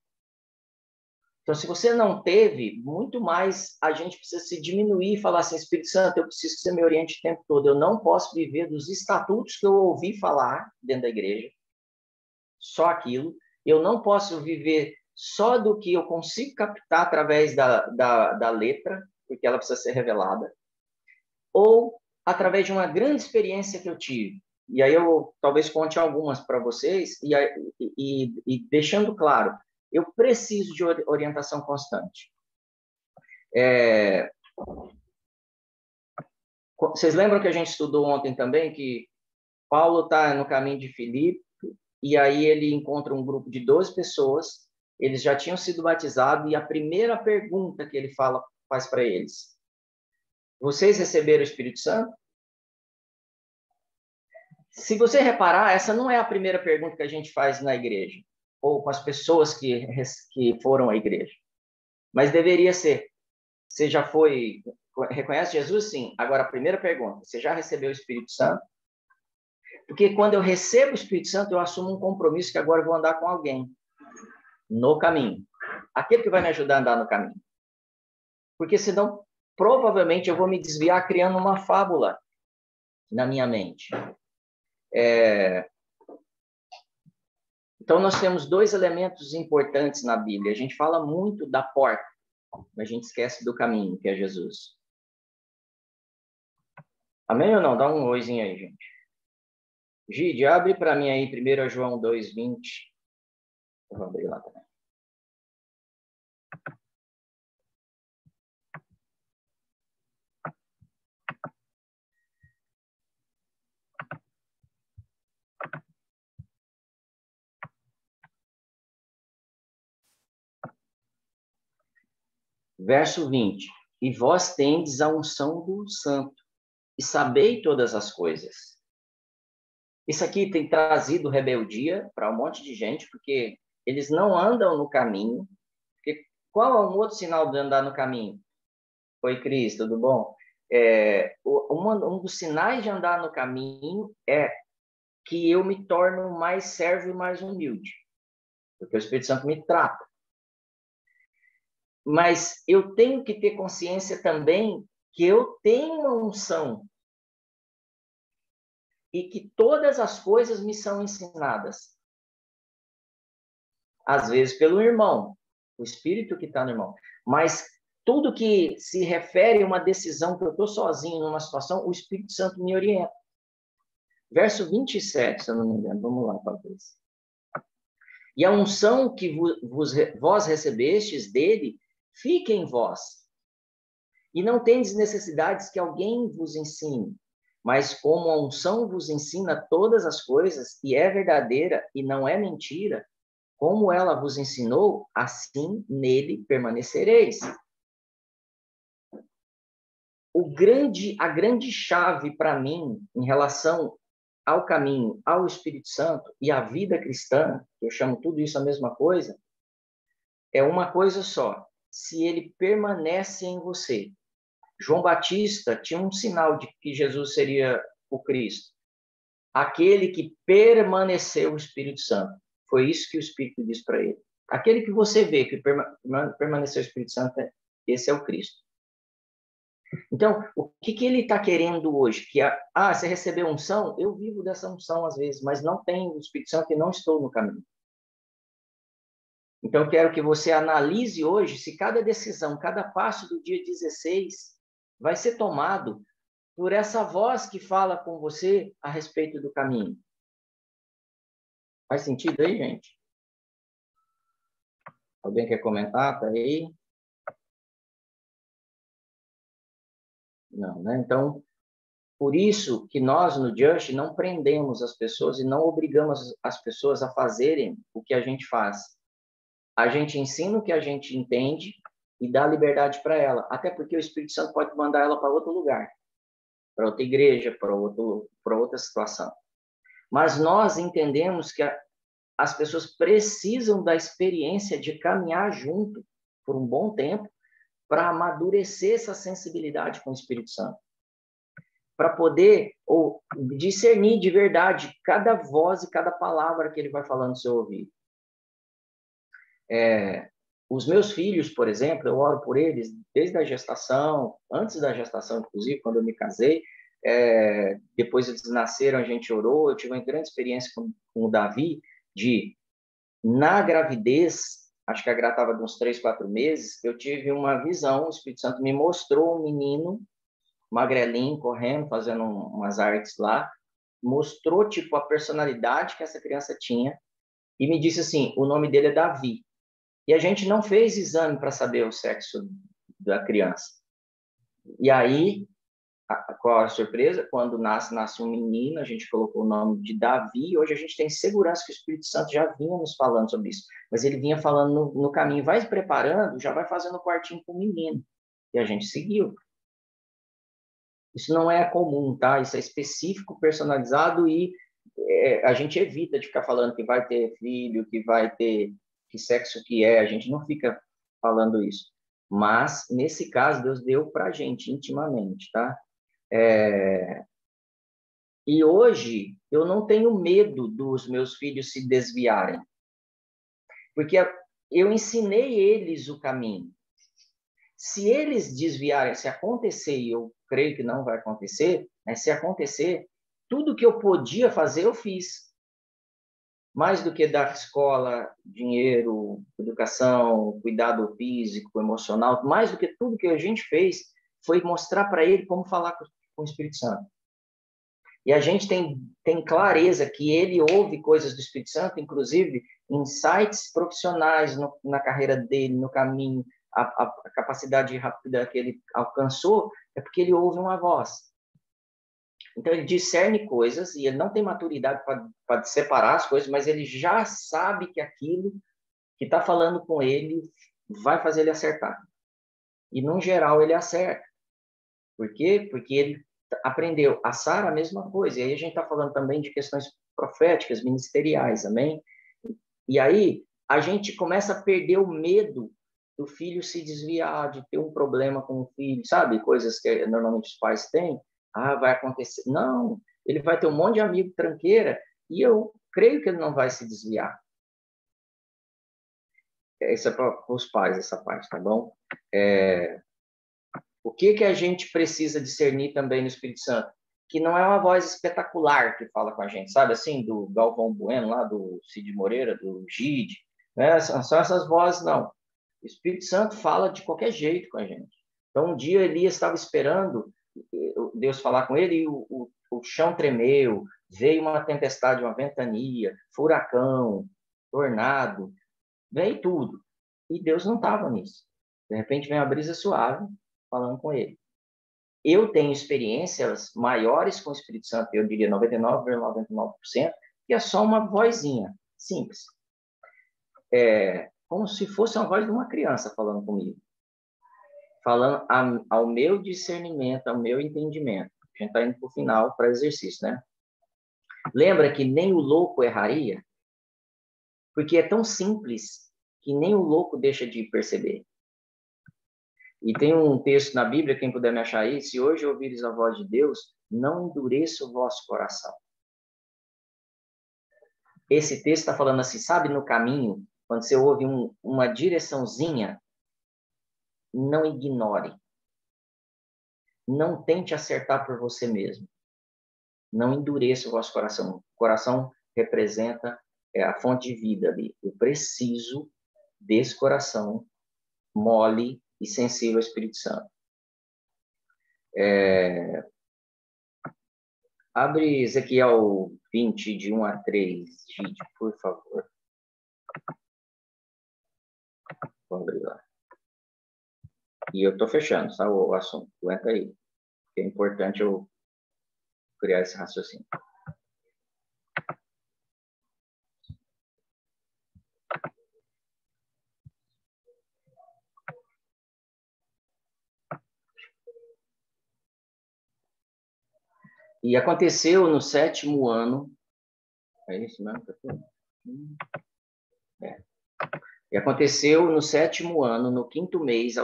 Então, se você não teve, muito mais a gente precisa se diminuir e falar assim, Espírito Santo, eu preciso que você me oriente o tempo todo. Eu não posso viver dos estatutos que eu ouvi falar dentro da igreja, só aquilo. Eu não posso viver só do que eu consigo captar através da letra, porque ela precisa ser revelada, ou através de uma grande experiência que eu tive. E aí eu talvez conte algumas para vocês, e deixando claro, eu preciso de orientação constante. Vocês lembram que a gente estudou ontem também que Paulo está no caminho de Filipe, e aí ele encontra um grupo de 12 pessoas, eles já tinham sido batizados, e a primeira pergunta que ele faz para eles, vocês receberam o Espírito Santo? Se você reparar, essa não é a primeira pergunta que a gente faz na igreja, ou com as pessoas que foram à igreja. Mas deveria ser. Você já reconhece Jesus? Sim. Agora, a primeira pergunta, você já recebeu o Espírito Santo? Porque quando eu recebo o Espírito Santo, eu assumo um compromisso que agora eu vou andar com alguém no caminho. Aquele que vai me ajudar a andar no caminho. Porque senão, provavelmente, eu vou me desviar criando uma fábula na minha mente. Então, nós temos 2 elementos importantes na Bíblia. A gente fala muito da porta, mas a gente esquece do caminho, que é Jesus. Amém ou não? Dá um oizinho aí, gente. Gide, abre para mim aí 1 João 2:20. Eu vou abrir lá também. Verso 20. E vós tendes a unção do Santo, e sabei todas as coisas. Isso aqui tem trazido rebeldia para um monte de gente, porque eles não andam no caminho. Porque qual é um outro sinal de andar no caminho? Oi, Cris, tudo bom? Um dos sinais de andar no caminho é que eu me torno mais servo e mais humilde, porque o Espírito Santo me trata. Mas eu tenho que ter consciência também que eu tenho uma unção e que todas as coisas me são ensinadas. Às vezes pelo irmão, o Espírito que está no irmão. Mas tudo que se refere a uma decisão que eu estou sozinho numa situação, o Espírito Santo me orienta. Verso 27, se eu não me engano. Vamos lá, talvez. E a unção que vós recebestes dele, fique em vós. E não tendes necessidades que alguém vos ensine. Mas como a unção vos ensina todas as coisas, e é verdadeira e não é mentira, como ela vos ensinou, assim nele permanecereis. A grande chave para mim, em relação ao caminho, ao Espírito Santo e à vida cristã, eu chamo tudo isso a mesma coisa, é uma coisa só. Se ele permanece em você. João Batista tinha um sinal de que Jesus seria o Cristo. Aquele que permaneceu o Espírito Santo. Foi isso que o Espírito diz para ele. Aquele que você vê que permaneceu o Espírito Santo, esse é o Cristo. Então, o que ele está querendo hoje? Você recebeu unção? Eu vivo dessa unção às vezes, mas não tenho o Espírito Santo e não estou no caminho. Então, eu quero que você analise hoje se cada decisão, cada passo do dia 16 vai ser tomado por essa voz que fala com você a respeito do caminho. Faz sentido aí, gente? Alguém quer comentar? Tá aí? Não, né? Então, por isso que nós, no Just, não prendemos as pessoas e não obrigamos as pessoas a fazerem o que a gente faz. A gente ensina o que a gente entende e dá liberdade para ela. Até porque o Espírito Santo pode mandar ela para outro lugar, para outra igreja, para outra situação. Mas nós entendemos que as pessoas precisam da experiência de caminhar junto por um bom tempo para amadurecer essa sensibilidade com o Espírito Santo, para poder discernir de verdade cada voz e cada palavra que ele vai falando no seu ouvido. Os meus filhos, por exemplo, eu oro por eles desde a gestação, antes da gestação, inclusive, quando eu me casei. Depois eles nasceram, a gente orou. Eu tive uma grande experiência com o Davi, na gravidez, acho que a Gra estava de uns 3, 4 meses, eu tive uma visão, o Espírito Santo me mostrou um menino, magrelinho, correndo, fazendo umas artes lá, mostrou, tipo, a personalidade que essa criança tinha e me disse assim, o nome dele é Davi. E a gente não fez exame para saber o sexo da criança. E aí, qual a surpresa? Quando nasce um menino, a gente colocou o nome de Davi, e hoje a gente tem segurança que o Espírito Santo já vinha nos falando sobre isso. Mas ele vinha falando no caminho, vai se preparando, já vai fazendo o quartinho com o menino. E a gente seguiu. Isso não é comum, tá? Isso é específico, personalizado, e a gente evita de ficar falando que vai ter filho, que vai ter, que sexo que é, a gente não fica falando isso. Mas, nesse caso, Deus deu para a gente intimamente, tá? E hoje, eu não tenho medo dos meus filhos se desviarem, porque eu ensinei eles o caminho. Se eles desviarem, se acontecer, e eu creio que não vai acontecer, né? Se acontecer, tudo que eu podia fazer, eu fiz. Mais do que dar escola, dinheiro, educação, cuidado físico, emocional, mais do que tudo que a gente fez, foi mostrar para ele como falar com o Espírito Santo. E a gente tem clareza que ele ouve coisas do Espírito Santo, inclusive insights profissionais na carreira dele, no caminho, a capacidade rápida que ele alcançou, é porque ele ouve uma voz. Então, ele discerne coisas e ele não tem maturidade para separar as coisas, mas ele já sabe que aquilo que está falando com ele vai fazer ele acertar. E, no geral, ele acerta. Por quê? Porque ele aprendeu. A Sara, a mesma coisa. E aí a gente está falando também de questões proféticas, ministeriais, amém? E aí a gente começa a perder o medo do filho se desviar, de ter um problema com o filho, sabe? Coisas que normalmente os pais têm. Vai acontecer. Não, ele vai ter um monte de amigo tranqueira e eu creio que ele não vai se desviar. Isso é para os pais, essa parte, tá bom? O que a gente precisa discernir também no Espírito Santo? Que não é uma voz espetacular que fala com a gente, sabe? Assim, do Galvão Bueno, lá do Cid Moreira, do Gide, né? São essas vozes, não. O Espírito Santo fala de qualquer jeito com a gente. Então, um dia Elias estava esperando Deus falar com ele e o chão tremeu, veio uma tempestade, uma ventania, furacão, tornado, veio tudo. E Deus não estava nisso. De repente vem uma brisa suave falando com ele. Eu tenho experiências maiores com o Espírito Santo, eu diria 99,99%, que é só uma vozinha simples. Como se fosse uma voz de uma criança falando comigo. Falando ao meu discernimento, ao meu entendimento. A gente está indo para o final, para exercício, né? Lembra que nem o louco erraria? Porque é tão simples que nem o louco deixa de perceber. E tem um texto na Bíblia, quem puder me achar aí, se hoje ouvires a voz de Deus, não endureça o vosso coração. Esse texto está falando assim, sabe, no caminho, quando você ouve uma direçãozinha, não ignore. Não tente acertar por você mesmo. Não endureça o vosso coração. O coração representa a fonte de vida ali. Eu preciso desse coração mole e sensível ao Espírito Santo. Abre Ezequiel 20, de 1 a 3, Gide, por favor. Vou abrir lá. E eu estou fechando, tá, o assunto. Aguenta aí. É importante eu criar esse raciocínio. E aconteceu no 7º ano. É isso mesmo? É. E aconteceu no 7º ano, no 5º mês,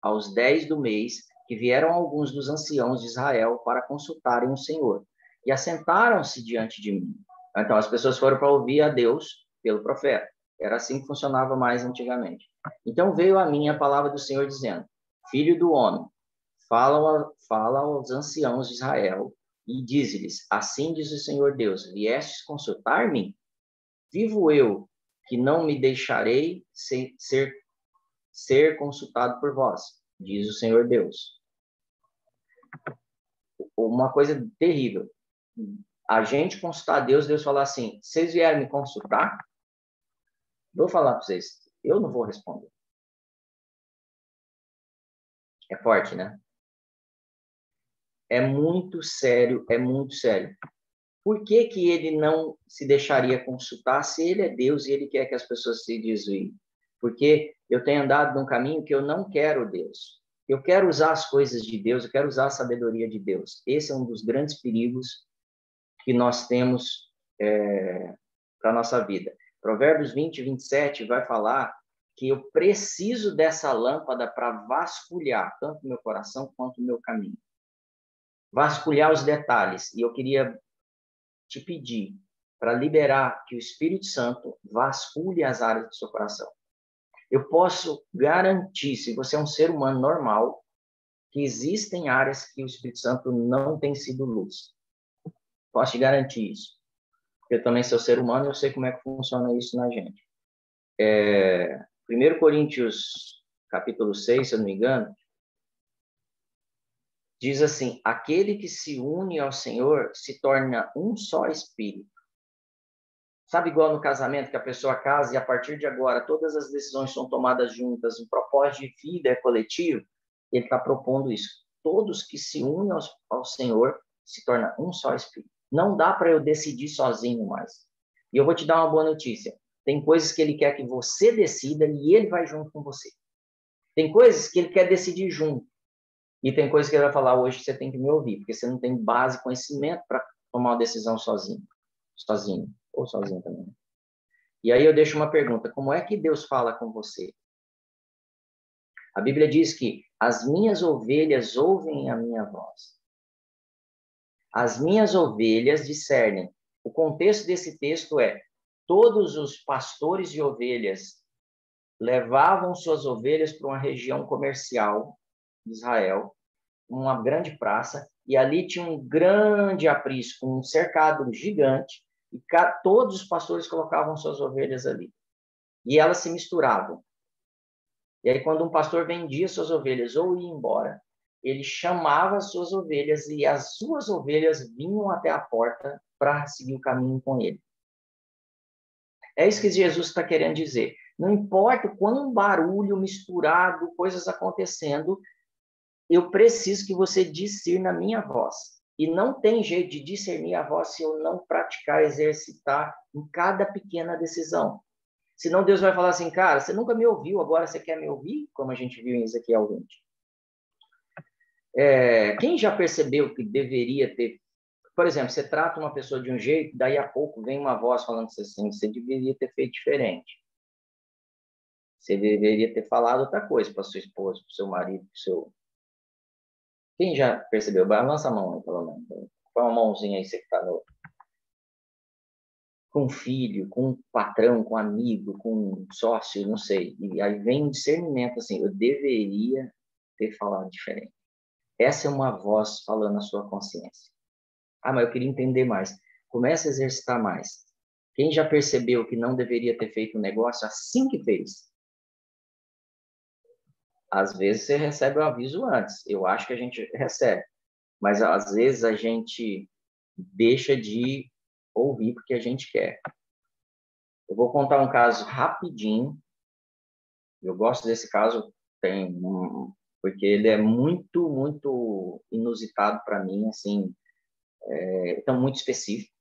aos 10 do mês, que vieram alguns dos anciãos de Israel para consultarem o Senhor. E assentaram-se diante de mim. Então, as pessoas foram para ouvir a Deus pelo profeta. Era assim que funcionava mais antigamente. Então, veio a mim a palavra do Senhor dizendo: Filho do homem, fala aos anciãos de Israel e diz-lhes: Assim diz o Senhor Deus, viestes consultar-me? Vivo eu, que não me deixarei ser consultado por vós, diz o Senhor Deus. Uma coisa terrível. A gente consultar Deus, Deus falar assim: vocês vieram me consultar? Vou falar para vocês, eu não vou responder. É forte, né? É muito sério, é muito sério. Por que que ele não se deixaria consultar se ele é Deus e ele quer que as pessoas se desviem? Porque eu tenho andado num caminho que eu não quero Deus. Eu quero usar as coisas de Deus, eu quero usar a sabedoria de Deus. Esse é um dos grandes perigos que nós temos para a nossa vida. Provérbios 20, 27 vai falar que eu preciso dessa lâmpada para vasculhar tanto o meu coração quanto o meu caminho. Vasculhar os detalhes. E eu queria te pedir para liberar que o Espírito Santo vasculhe as áreas do seu coração. Eu posso garantir, se você é um ser humano normal, que existem áreas que o Espírito Santo não tem sido luz. Posso te garantir isso. Eu também sou ser humano e eu sei como é que funciona isso na gente. 1 Coríntios, capítulo 6, se eu não me engano, diz assim: aquele que se une ao Senhor se torna um só espírito. Sabe, igual no casamento, que a pessoa casa e a partir de agora todas as decisões são tomadas juntas, o propósito de vida é coletivo? Ele está propondo isso. Todos que se unem ao Senhor se tornam um só espírito. Não dá para eu decidir sozinho mais. E eu vou te dar uma boa notícia. Tem coisas que ele quer que você decida e ele vai junto com você. Tem coisas que ele quer decidir junto. E tem coisas que ele vai falar: hoje você tem que me ouvir, porque você não tem base, conhecimento para tomar uma decisão sozinho. Ou sozinho também. E aí eu deixo uma pergunta: como é que Deus fala com você? A Bíblia diz que as minhas ovelhas ouvem a minha voz. As minhas ovelhas discernem. O contexto desse texto é: todos os pastores de ovelhas levavam suas ovelhas para uma região comercial de Israel, uma grande praça, e ali tinha um grande aprisco, um cercado gigante, e todos os pastores colocavam suas ovelhas ali. E elas se misturavam. E aí, quando um pastor vendia suas ovelhas ou ia embora, ele chamava as suas ovelhas e as suas ovelhas vinham até a porta para seguir o caminho com ele. É isso que Jesus está querendo dizer. Não importa o quão barulho misturado, coisas acontecendo, eu preciso que você discirna a minha voz. E não tem jeito de discernir a voz se eu não praticar, exercitar em cada pequena decisão. Senão Deus vai falar assim: cara, você nunca me ouviu, agora você quer me ouvir? Como a gente viu em Ezequiel 20. Quem já percebeu que deveria ter... Por exemplo, você trata uma pessoa de um jeito, daí a pouco vem uma voz falando assim: você deveria ter feito diferente. Você deveria ter falado outra coisa para sua esposa, para o seu marido, para o seu... Quem já percebeu? Lança a mão aí, pelo menos. Põe uma mãozinha aí, você que está com filho, com patrão, com amigo, com sócio, não sei. E aí vem um discernimento assim: eu deveria ter falado diferente. Essa é uma voz falando na sua consciência. Ah, mas eu queria entender mais. Comece a exercitar mais. Quem já percebeu que não deveria ter feito um negócio assim que fez? Às vezes você recebe o aviso antes. Eu acho que a gente recebe. Mas às vezes a gente deixa de ouvir porque a gente quer. Eu vou contar um caso rapidinho Eu gosto desse caso, porque ele é muito, muito inusitado para mim, assim, então muito específico.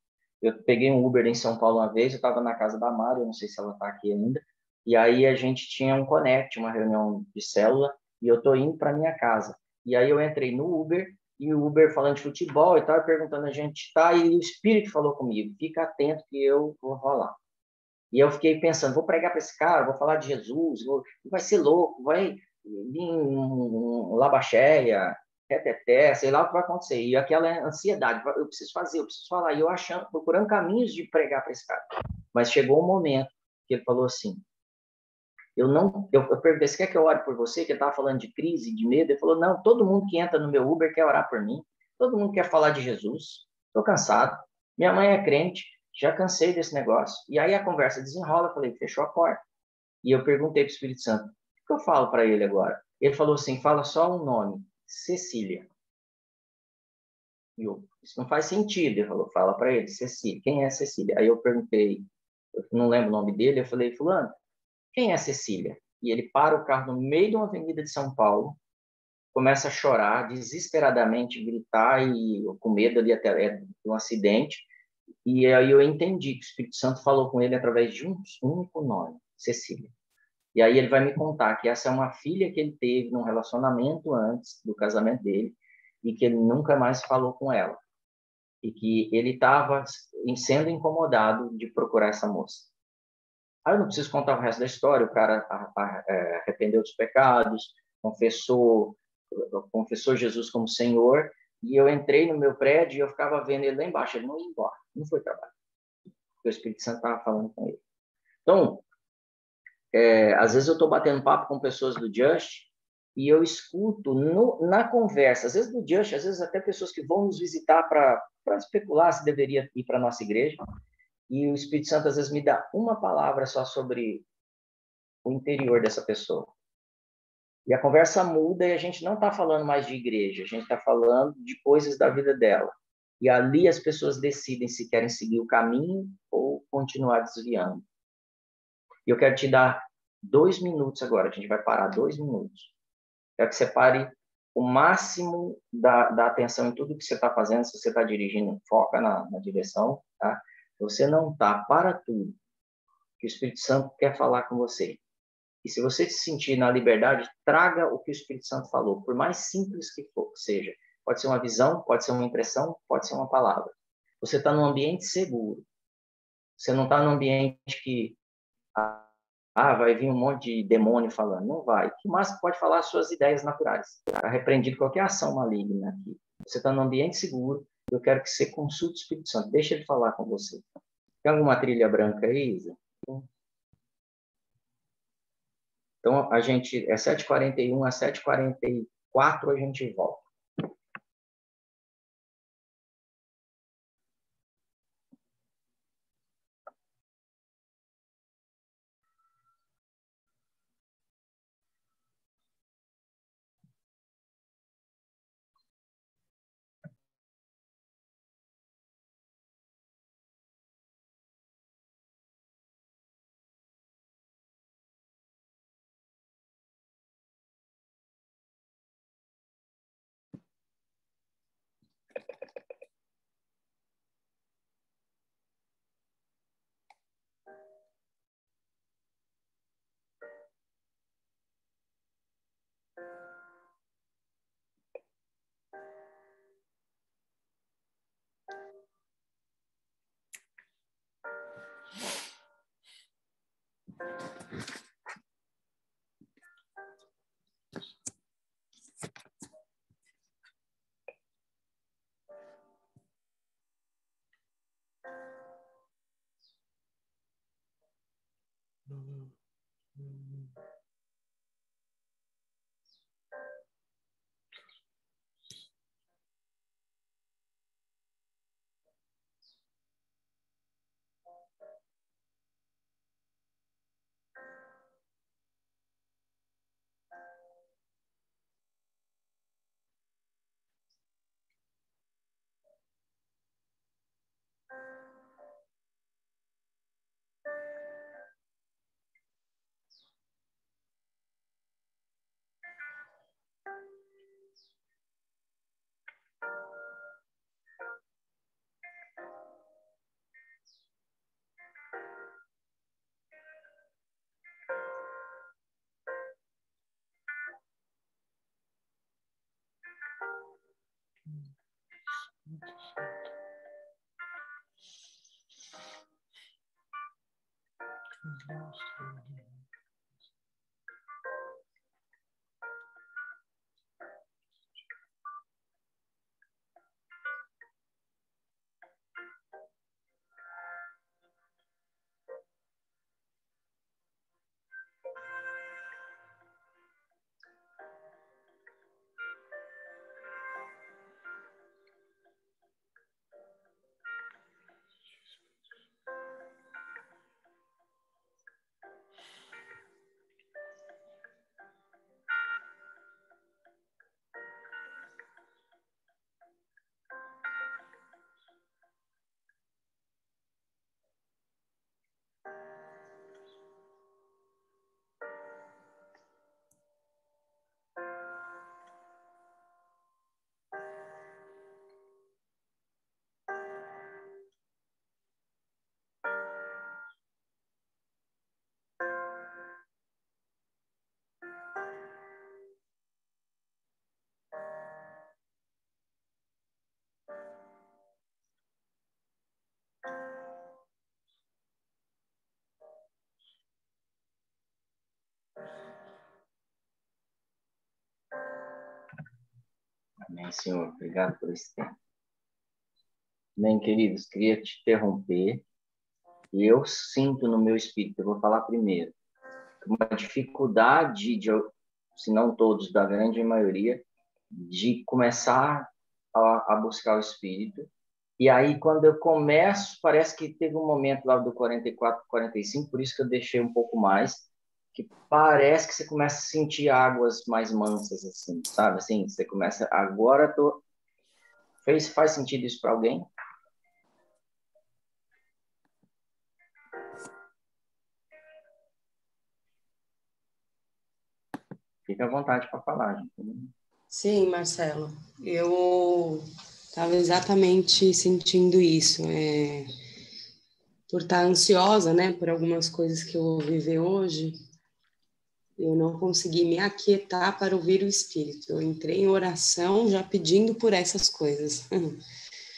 Eu peguei um Uber em São Paulo uma vez, eu estava na casa da Mari, eu não sei se ela está aqui ainda, e aí a gente tinha um connect, uma reunião de célula, e eu tô indo para minha casa. E aí eu entrei no Uber, e o Uber falando de futebol e tal, perguntando a gente tá, e o Espírito falou comigo, fica atento que eu vou falar. E eu fiquei pensando, vou pregar para esse cara, vou falar de Jesus, vai ser louco, vai vir um labacheia, reteté, sei lá o que vai acontecer. E aquela ansiedade, eu preciso fazer, eu preciso falar. E eu achando, procurando caminhos de pregar para esse cara. Mas chegou um momento que ele falou assim, eu perguntei, você quer que eu ore por você? Que ele estava falando de crise, de medo. Ele falou, não, todo mundo que entra no meu Uber quer orar por mim. Todo mundo quer falar de Jesus. Estou cansado. Minha mãe é crente. Já cansei desse negócio. E aí a conversa desenrola. Eu falei, fechou a porta. E eu perguntei para o Espírito Santo, o que eu falo para ele agora? Ele falou assim, fala só um nome, Cecília. E eu, isso não faz sentido. Ele falou, fala para ele, Cecília. Quem é Cecília? Aí eu perguntei, eu não lembro o nome dele. Eu falei, fulano, quem é Cecília? E ele para o carro no meio de uma avenida de São Paulo, começa a chorar desesperadamente, gritar e com medo ali até de um acidente. E aí eu entendi que o Espírito Santo falou com ele através de um único nome, Cecília. E aí ele vai me contar que essa é uma filha que ele teve num relacionamento antes do casamento dele e que ele nunca mais falou com ela. E que ele estava sendo incomodado de procurar essa moça. Aí eu não preciso contar o resto da história, o cara arrependeu dos pecados, confessou Jesus como Senhor, e eu entrei no meu prédio e eu ficava vendo ele lá embaixo, ele não ia embora, não foi trabalho, porque o Espírito Santo estava falando com ele. Então, às vezes eu estou batendo papo com pessoas do Just e eu escuto na conversa, às vezes do Just, às vezes até pessoas que vão nos visitar para especular se deveria ir para a nossa igreja, e o Espírito Santo às vezes me dá uma palavra só sobre o interior dessa pessoa. E a conversa muda e a gente não está falando mais de igreja, a gente está falando de coisas da vida dela. E ali as pessoas decidem se querem seguir o caminho ou continuar desviando. E eu quero te dar 2 minutos agora, a gente vai parar 2 minutos. Quero que você pare o máximo da atenção em tudo que você está fazendo. Se você está dirigindo, foca na direção, tá? Se você não está, para tudo, que o Espírito Santo quer falar com você. E se você se sentir na liberdade, traga o que o Espírito Santo falou, por mais simples que for, seja. Pode ser uma visão, pode ser uma impressão, pode ser uma palavra. Você está num ambiente seguro. Você não está num ambiente que vai vir um monte de demônio falando. Não vai. O que mais pode falar as suas ideias naturais. Está repreendido qualquer ação maligna aqui. Você está num ambiente seguro. Eu quero que você consulte o Espírito Santo. Deixa ele falar com você. Tem alguma trilha branca aí, Isa? Então, a gente, 7h41 a 7h44 a gente volta. Amém, Senhor. Obrigado por esse tempo. Bem, queridos, queria te interromper. E eu sinto no meu espírito, eu vou falar primeiro, uma dificuldade, se não todos, da grande maioria, de começar a buscar o Espírito. E aí, quando eu começo, parece que teve um momento lá do 44, 45, por isso que eu deixei um pouco mais, que parece que você começa a sentir águas mais mansas, assim, sabe? Assim, você começa, agora tô... Faz sentido isso para alguém? Fica à vontade para falar, gente. Sim, Marcelo, eu estava exatamente sentindo isso, por estar ansiosa, né, por algumas coisas que eu vou viver hoje, eu não consegui me aquietar para ouvir o Espírito. Eu entrei em oração já pedindo por essas coisas.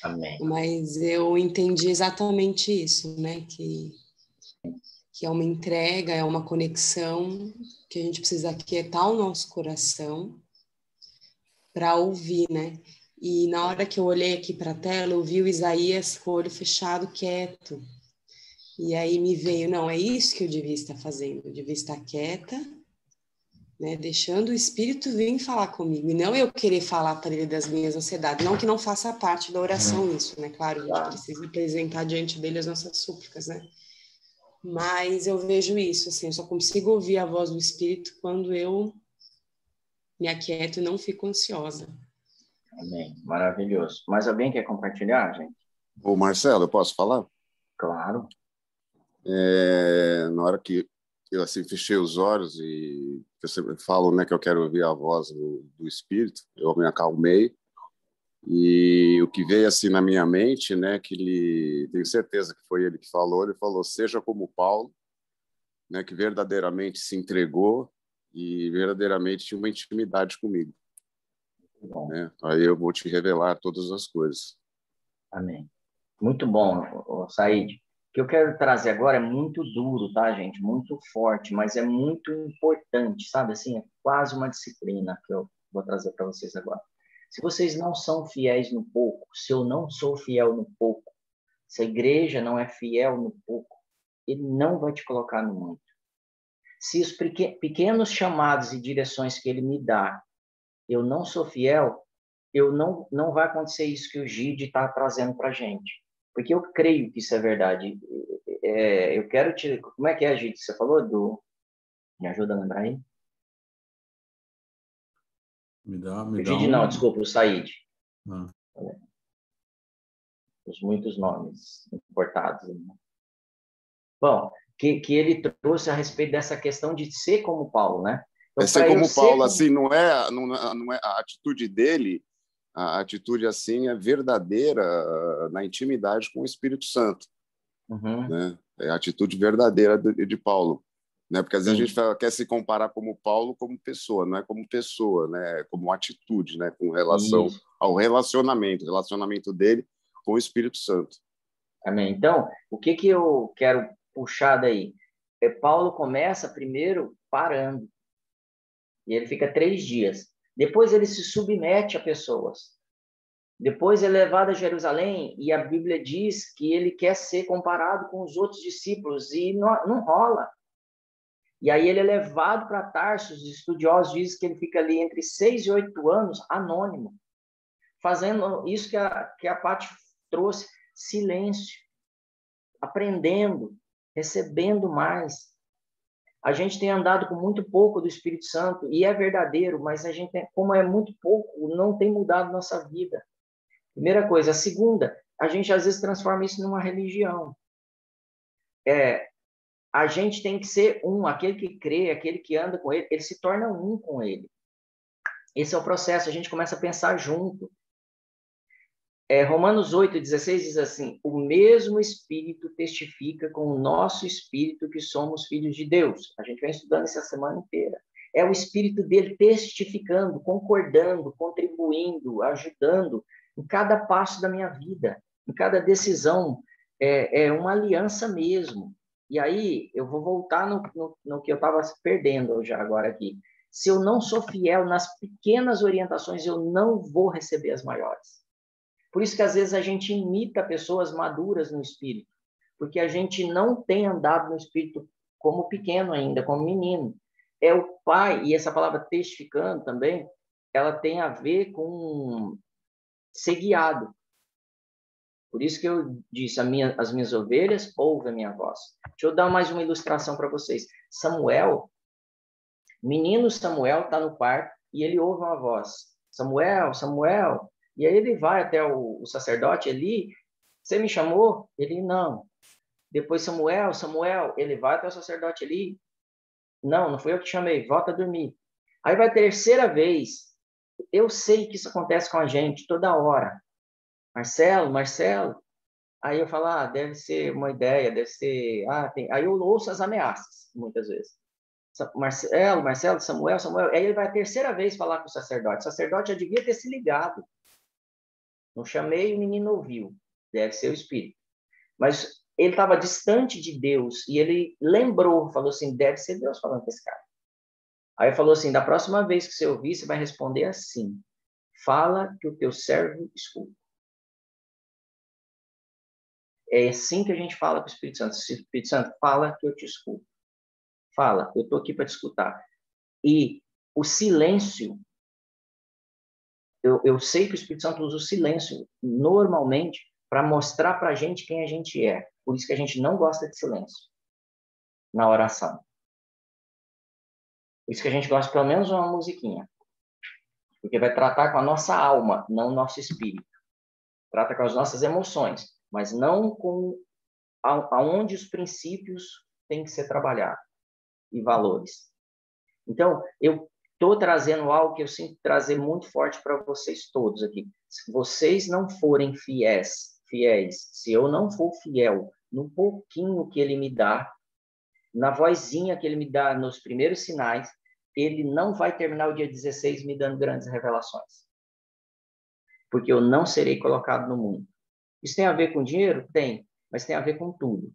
Amém. Mas eu entendi exatamente isso, né, que é uma entrega, é uma conexão, que a gente precisa aquietar o nosso coração para ouvir, né? E na hora que eu olhei aqui para a tela, eu vi o Isaías com o olho fechado, quieto. E aí me veio, não, é isso que eu devia estar fazendo. Eu devia estar quieta, né? Deixando o Espírito vir falar comigo. E não eu querer falar para ele das minhas ansiedades. Não que não faça parte da oração isso, né? Claro, a gente precisa apresentar diante dele as nossas súplicas, né? Mas eu vejo isso, assim, eu só consigo ouvir a voz do Espírito quando eu me aquieto e não fico ansiosa. Amém. Maravilhoso. Mais alguém quer compartilhar, gente? Ô, Marcelo, eu posso falar? Claro. Na hora que eu assim fechei os olhos e eu sempre falo, né, que eu quero ouvir a voz do Espírito, eu me acalmei e o que veio assim na minha mente, né, tenho certeza que foi ele que falou, ele falou: seja como Paulo, né, que verdadeiramente se entregou e verdadeiramente tinha uma intimidade comigo. Né? Aí eu vou te revelar todas as coisas. Amém. Muito bom, Said. O que eu quero trazer agora é muito duro, tá, gente? Muito forte, mas é muito importante, sabe? Assim, é quase uma disciplina que eu vou trazer para vocês agora. Se vocês não são fiéis no pouco, se eu não sou fiel no pouco, se a igreja não é fiel no pouco, ele não vai te colocar no muito. Se os pequenos chamados e direções que ele me dá, eu não sou fiel, não vai acontecer isso que o Gide está trazendo para a gente. Porque eu creio que isso é verdade. Eu quero te... Como é que é, Gide? Você falou? Me ajuda a lembrar aí? Me dá Gide não, desculpa, o Said. Ah. Os muitos nomes importados. Né? Bom, que ele trouxe a respeito dessa questão de ser como Paulo, né? Então, ser como Paulo, assim, não é a atitude dele, a atitude assim é verdadeira na intimidade com o Espírito Santo. Uhum. Né? É a atitude verdadeira de Paulo. Né? Porque às vezes a gente quer se comparar como Paulo como pessoa, não é como pessoa, né? Como atitude, né? Com relação ao relacionamento dele com o Espírito Santo. Amém. Então, o que eu quero puxar daí? Paulo começa primeiro parando. E ele fica 3 dias. Depois ele se submete a pessoas. Depois é levado a Jerusalém e a Bíblia diz que ele quer ser comparado com os outros discípulos e não rola. E aí ele é levado para Tarso. Os estudiosos dizem que ele fica ali entre 6 e 8 anos anônimo, fazendo isso que a Paty trouxe, silêncio, aprendendo, recebendo mais. A gente tem andado com muito pouco do Espírito Santo, e é verdadeiro, mas a gente, como é muito pouco, não tem mudado nossa vida. Primeira coisa. A segunda, a gente às vezes transforma isso numa religião. A gente tem que ser aquele que crê, aquele que anda com ele, ele se torna um com ele. Esse é o processo, a gente começa a pensar junto. Romanos 8,16 diz assim: o mesmo Espírito testifica com o nosso Espírito que somos filhos de Deus. A gente vem estudando essa semana inteira. É o Espírito dele testificando, concordando, contribuindo, ajudando em cada passo da minha vida, em cada decisão. É uma aliança mesmo. E aí, eu vou voltar no que eu estava perdendo já agora aqui. Se eu não sou fiel nas pequenas orientações, eu não vou receber as maiores. Por isso que às vezes a gente imita pessoas maduras no espírito, porque a gente não tem andado no espírito como pequeno ainda, como menino. É o pai, e essa palavra testificando também, ela tem a ver com ser guiado. Por isso que eu disse, as minhas ovelhas ouvem a minha voz. Deixa eu dar mais uma ilustração para vocês. Menino Samuel está no quarto e ele ouve uma voz. Samuel, Samuel. E aí ele vai até o sacerdote Eli. Você me chamou? Ele, não. Depois, Samuel, Samuel. Ele vai até o sacerdote Eli. Não fui eu que te chamei. Volta a dormir. Aí vai a terceira vez. Eu sei que isso acontece com a gente toda hora. Marcelo. Aí eu falo, deve ser uma ideia, deve ser... Aí eu ouço as ameaças, muitas vezes. Marcelo, Samuel. Aí ele vai a terceira vez falar com o sacerdote. O sacerdote já devia ter se ligado. Não chamei, o menino ouviu. Deve ser o Espírito. Mas ele estava distante de Deus e ele lembrou, falou assim, deve ser Deus falando com esse cara. Aí falou assim, da próxima vez que você ouvir, você vai responder assim, fala que o teu servo escuta. É assim que a gente fala com o Espírito Santo. O Espírito Santo fala que eu te escuto. Fala, eu estou aqui para te escutar. E o silêncio, eu sei que o Espírito Santo usa o silêncio normalmente para mostrar para a gente quem a gente é. Por isso que a gente não gosta de silêncio na oração. Por isso que a gente gosta pelo menos de uma musiquinha. Porque vai tratar com a nossa alma, não o nosso espírito. Trata com as nossas emoções, mas não com aonde os princípios têm que ser trabalhados e valores. Então, eu estou trazendo algo que eu sinto trazer muito forte para vocês todos aqui. Se vocês não forem fiéis, se eu não for fiel no pouquinho que ele me dá, na vozinha que ele me dá nos primeiros sinais, ele não vai terminar o dia 16 me dando grandes revelações. Porque eu não serei colocado no mundo. Isso tem a ver com dinheiro? Tem, mas tem a ver com tudo.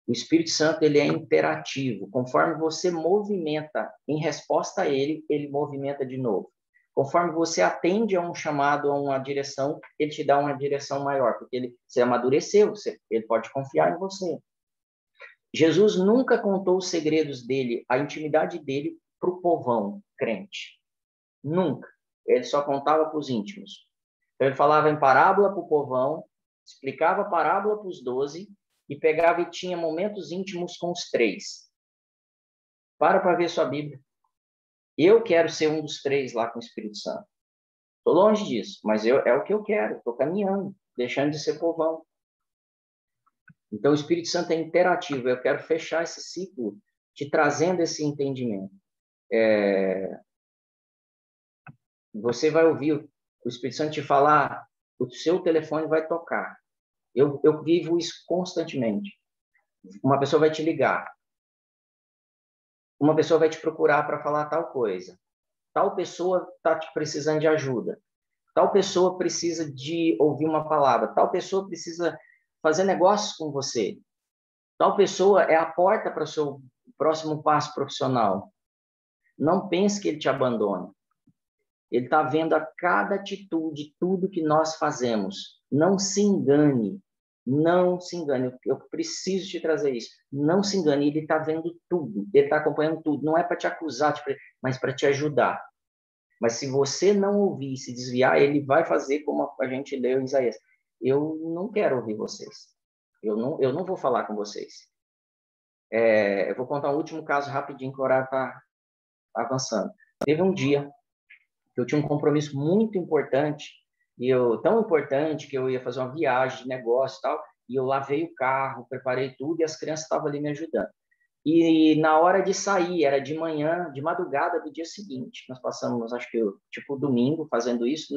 O Espírito Santo, ele é imperativo. Conforme você movimenta em resposta a ele, ele movimenta de novo. Conforme você atende a um chamado, a uma direção, ele te dá uma direção maior, porque você amadureceu, ele pode confiar em você. Jesus nunca contou os segredos dele, a intimidade dele, para o povão crente. Nunca. Ele só contava para os íntimos. Então, ele falava em parábola para o povão, explicava a parábola para os 12 e pegava e tinha momentos íntimos com os 3. Para ver sua Bíblia. Eu quero ser um dos 3 lá com o Espírito Santo. Estou longe disso, mas é o que eu quero. Estou caminhando, deixando de ser povão. Então, o Espírito Santo é interativo. Eu quero fechar esse ciclo te trazendo esse entendimento. Você vai ouvir o Espírito Santo te falar, o seu telefone vai tocar. Eu vivo isso constantemente. Uma pessoa vai te ligar. Uma pessoa vai te procurar para falar tal coisa. Tal pessoa está te precisando de ajuda. Tal pessoa precisa de ouvir uma palavra. Tal pessoa precisa fazer negócios com você. Tal pessoa é a porta para o seu próximo passo profissional. Não pense que ele te abandona. Ele está vendo a cada atitude, tudo que nós fazemos. Não se engane. Não se engane. Eu preciso te trazer isso. Não se engane. Ele está vendo tudo. Ele está acompanhando tudo. Não é para te acusar, mas para te ajudar. Mas se você não ouvir, se desviar, ele vai fazer como a gente leu em Isaías. Eu não quero ouvir vocês. Eu não vou falar com vocês. Eu vou contar um último caso rapidinho, que o horário está avançando. Teve um dia que eu tinha um compromisso muito importante, tão importante que eu ia fazer uma viagem de negócio e tal, e eu lavei o carro, preparei tudo, e as crianças estavam ali me ajudando. E na hora de sair, era de manhã, de madrugada do dia seguinte, nós passamos, acho que, tipo, domingo, fazendo isso,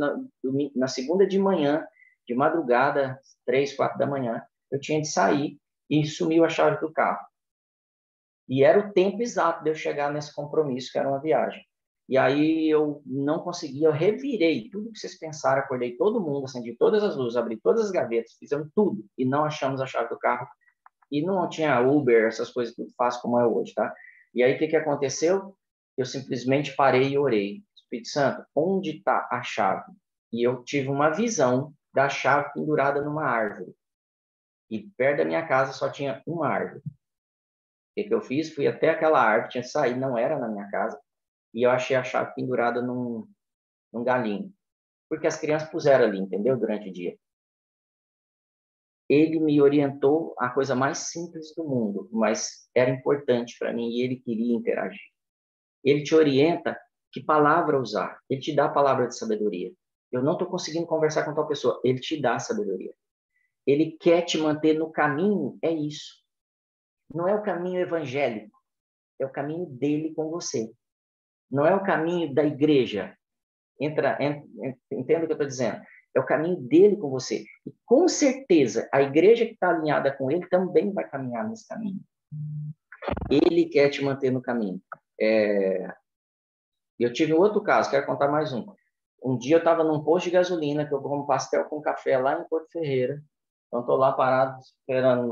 na segunda de manhã, de madrugada, 3, 4 da manhã, eu tinha de sair, e sumiu a chave do carro. E era o tempo exato de eu chegar nesse compromisso, que era uma viagem. E aí eu não conseguia, eu revirei tudo que vocês pensaram, acordei todo mundo, acendi todas as luzes, abri todas as gavetas, fizemos tudo, e não achamos a chave do carro. E não tinha Uber, essas coisas tudo fácil como é hoje, tá? E aí o que aconteceu? eu simplesmente parei e orei. Espírito Santo, onde está a chave? E eu tive uma visão da chave pendurada numa árvore. E perto da minha casa só tinha uma árvore. O que eu fiz? Fui até aquela árvore, tinha saído, não era na minha casa, e eu achei a chave pendurada num galinho. Porque as crianças puseram ali, entendeu? Durante o dia. Ele me orientou a coisa mais simples do mundo, mas era importante para mim e ele queria interagir. Ele te orienta que palavra usar. Ele te dá a palavra de sabedoria. Eu não estou conseguindo conversar com tal pessoa. Ele te dá a sabedoria. Ele quer te manter no caminho, é isso. Não é o caminho evangélico, é o caminho dele com você. Não é o caminho da igreja. Entenda o que eu estou dizendo. É o caminho dele com você. E com certeza, a igreja que está alinhada com ele também vai caminhar nesse caminho. Ele quer te manter no caminho. Eu tive um outro caso, quero contar mais um. Um dia eu estava num posto de gasolina, que eu como pastel com café lá em Porto Ferreira. Então, estou lá parado, esperando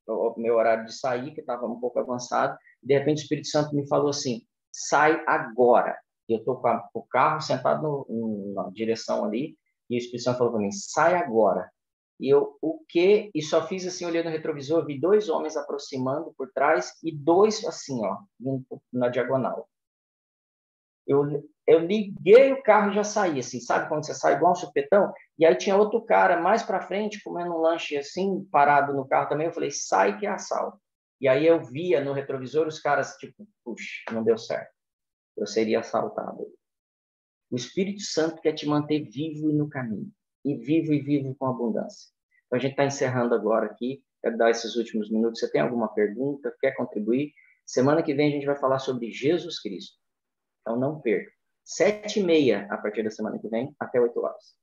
o meu horário de sair, que estava um pouco avançado. De repente, o Espírito Santo me falou assim, sai agora. Eu estou com o carro sentado na direção ali, e o Espírito Santo falou para mim, sai agora. E eu, o quê? E só fiz assim, olhando no retrovisor, vi 2 homens aproximando por trás e 2 assim, ó, na diagonal. Eu liguei o carro e já saí, assim, sabe quando você sai igual um supetão? E aí tinha outro cara mais para frente, comendo um lanche assim, parado no carro também. Eu falei, sai que é assalto. E aí eu via no retrovisor os caras, tipo, puxa, não deu certo. Eu seria assaltado. O Espírito Santo quer te manter vivo e no caminho. E vivo com abundância. Então a gente está encerrando agora aqui. Quero dar esses últimos minutos. Você tem alguma pergunta? Quer contribuir? Semana que vem a gente vai falar sobre Jesus Cristo. Então, não perca. 7h30 a partir da semana que vem, até 8 horas.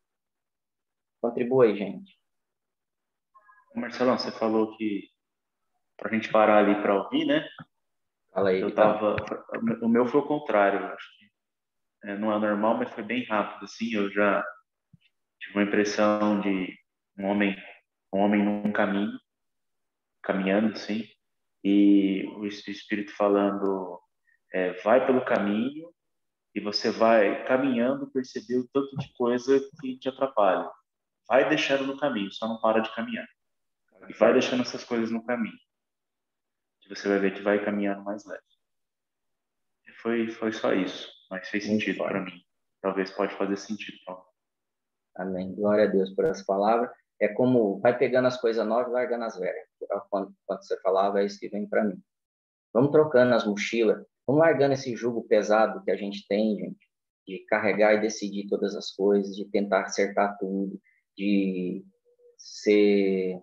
Contribua aí, gente. Marcelão, você falou que para a gente parar ali para ouvir, né? Fala aí, O meu foi o contrário, eu acho que não é normal, mas foi bem rápido, assim. Eu já tive uma impressão de um homem num caminho, caminhando, assim, e o Espírito falando, vai pelo caminho, e você vai caminhando, perceber o tanto de coisa que te atrapalha. Vai deixando no caminho, só não para de caminhar. E vai deixando essas coisas no caminho. E você vai ver que vai caminhando mais leve. E foi só isso, mas fez sentido para mim. Talvez pode fazer sentido. Então. Amém. Glória a Deus por essa palavra. É como vai pegando as coisas novas e largando as velhas. Quando você falava, é isso que vem para mim. Vamos trocando as mochilas. Vamos largando esse jugo pesado que a gente tem, gente, de carregar e decidir todas as coisas, de tentar acertar tudo, de ser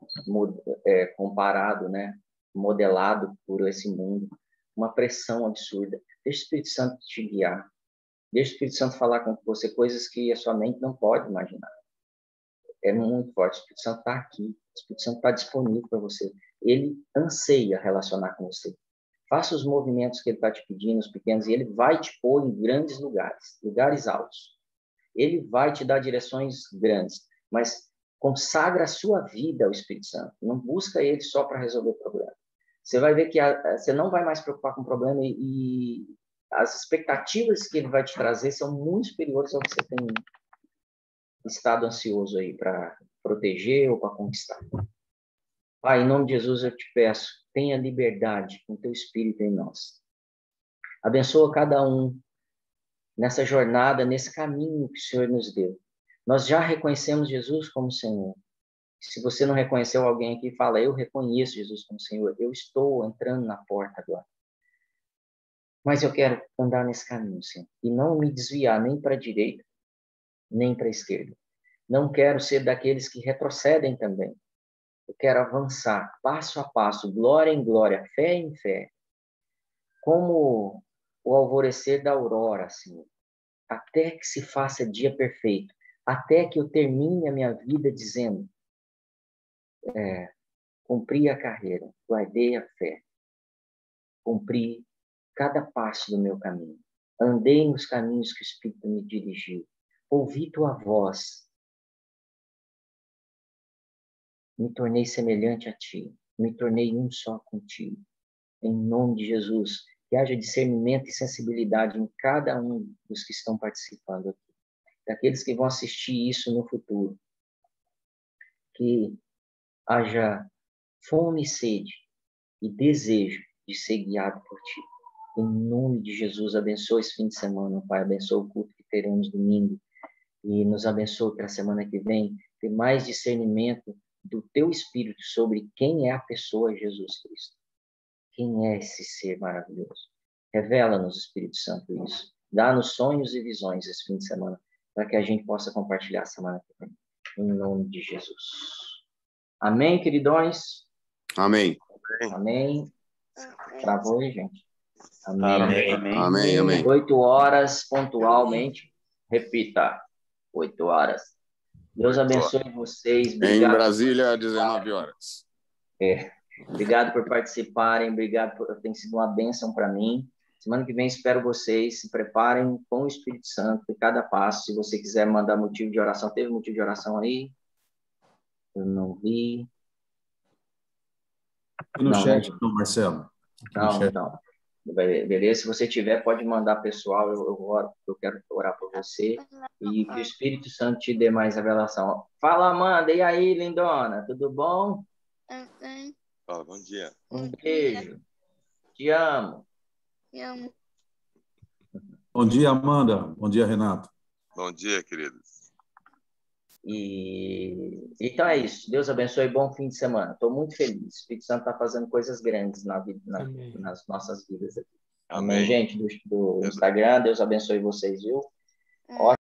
comparado, né, modelado por esse mundo, uma pressão absurda. Deixa o Espírito Santo te guiar. Deixa o Espírito Santo falar com você coisas que a sua mente não pode imaginar. É muito forte. O Espírito Santo está aqui. O Espírito Santo está disponível para você. Ele anseia relacionar com você. Faça os movimentos que ele está te pedindo, os pequenos, e ele vai te pôr em grandes lugares, lugares altos. Ele vai te dar direções grandes, mas consagra a sua vida ao Espírito Santo. Não busca ele só para resolver o problema. Você vai ver que você não vai mais se preocupar com o problema e as expectativas que ele vai te trazer são muito superiores ao que você tem estado ansioso aí para proteger ou para conquistar. Pai, em nome de Jesus eu te peço, tenha liberdade com o teu Espírito em nós. Abençoa cada um nessa jornada, nesse caminho que o Senhor nos deu. Nós já reconhecemos Jesus como Senhor. Se você não reconheceu alguém aqui, fala, eu reconheço Jesus como Senhor. Eu estou entrando na porta agora. Mas eu quero andar nesse caminho, Senhor. E não me desviar nem para a direita, nem para a esquerda. Não quero ser daqueles que retrocedem também. Eu quero avançar, passo a passo, glória em glória, fé em fé. Como o alvorecer da aurora, Senhor. Até que se faça dia perfeito. Até que eu termine a minha vida dizendo, cumpri a carreira, guardei a fé. Cumpri cada passo do meu caminho. Andei nos caminhos que o Espírito me dirigiu. Ouvi tua voz. Me tornei semelhante a ti. Me tornei um só contigo. Em nome de Jesus, que haja discernimento e sensibilidade em cada um dos que estão participando aqui, daqueles que vão assistir isso no futuro, que haja fome e sede e desejo de ser guiado por Ti. Em nome de Jesus, abençoa esse fim de semana, Pai, abençoa o culto que teremos domingo e nos abençoa para a semana que vem ter mais discernimento do Teu Espírito sobre quem é a pessoa Jesus Cristo. Quem é esse ser maravilhoso? Revela-nos, Espírito Santo, isso. Dá-nos sonhos e visões esse fim de semana, para que a gente possa compartilhar a semana que vem. Em nome de Jesus. Amém, queridões? Amém. Amém. Travou aí, gente? Amém. Amém, amém. 8 horas, pontualmente. Repita. 8 horas. Deus abençoe vocês. Obrigado. Em Brasília, 19 horas. Obrigado por participarem. Obrigado tem sido uma bênção para mim. Semana que vem espero vocês. Se preparem com o Espírito Santo em cada passo. Se você quiser mandar motivo de oração. Teve motivo de oração aí? Eu não vi. E no chat, não, Marcelo? Não, então. Beleza, se você tiver, pode mandar pessoal, eu quero orar por você e que o Espírito Santo te dê mais revelação. Fala, Amanda, e aí, lindona, tudo bom? Fala, bom dia. Um beijo, te amo. Te amo. Bom dia, Amanda, bom dia, Renato. Bom dia, queridos. Então é isso, Deus abençoe, bom fim de semana, estou muito feliz, o Espírito Santo está fazendo coisas grandes nas nossas vidas aqui. Amém, gente, do Instagram, Deus abençoe vocês, viu?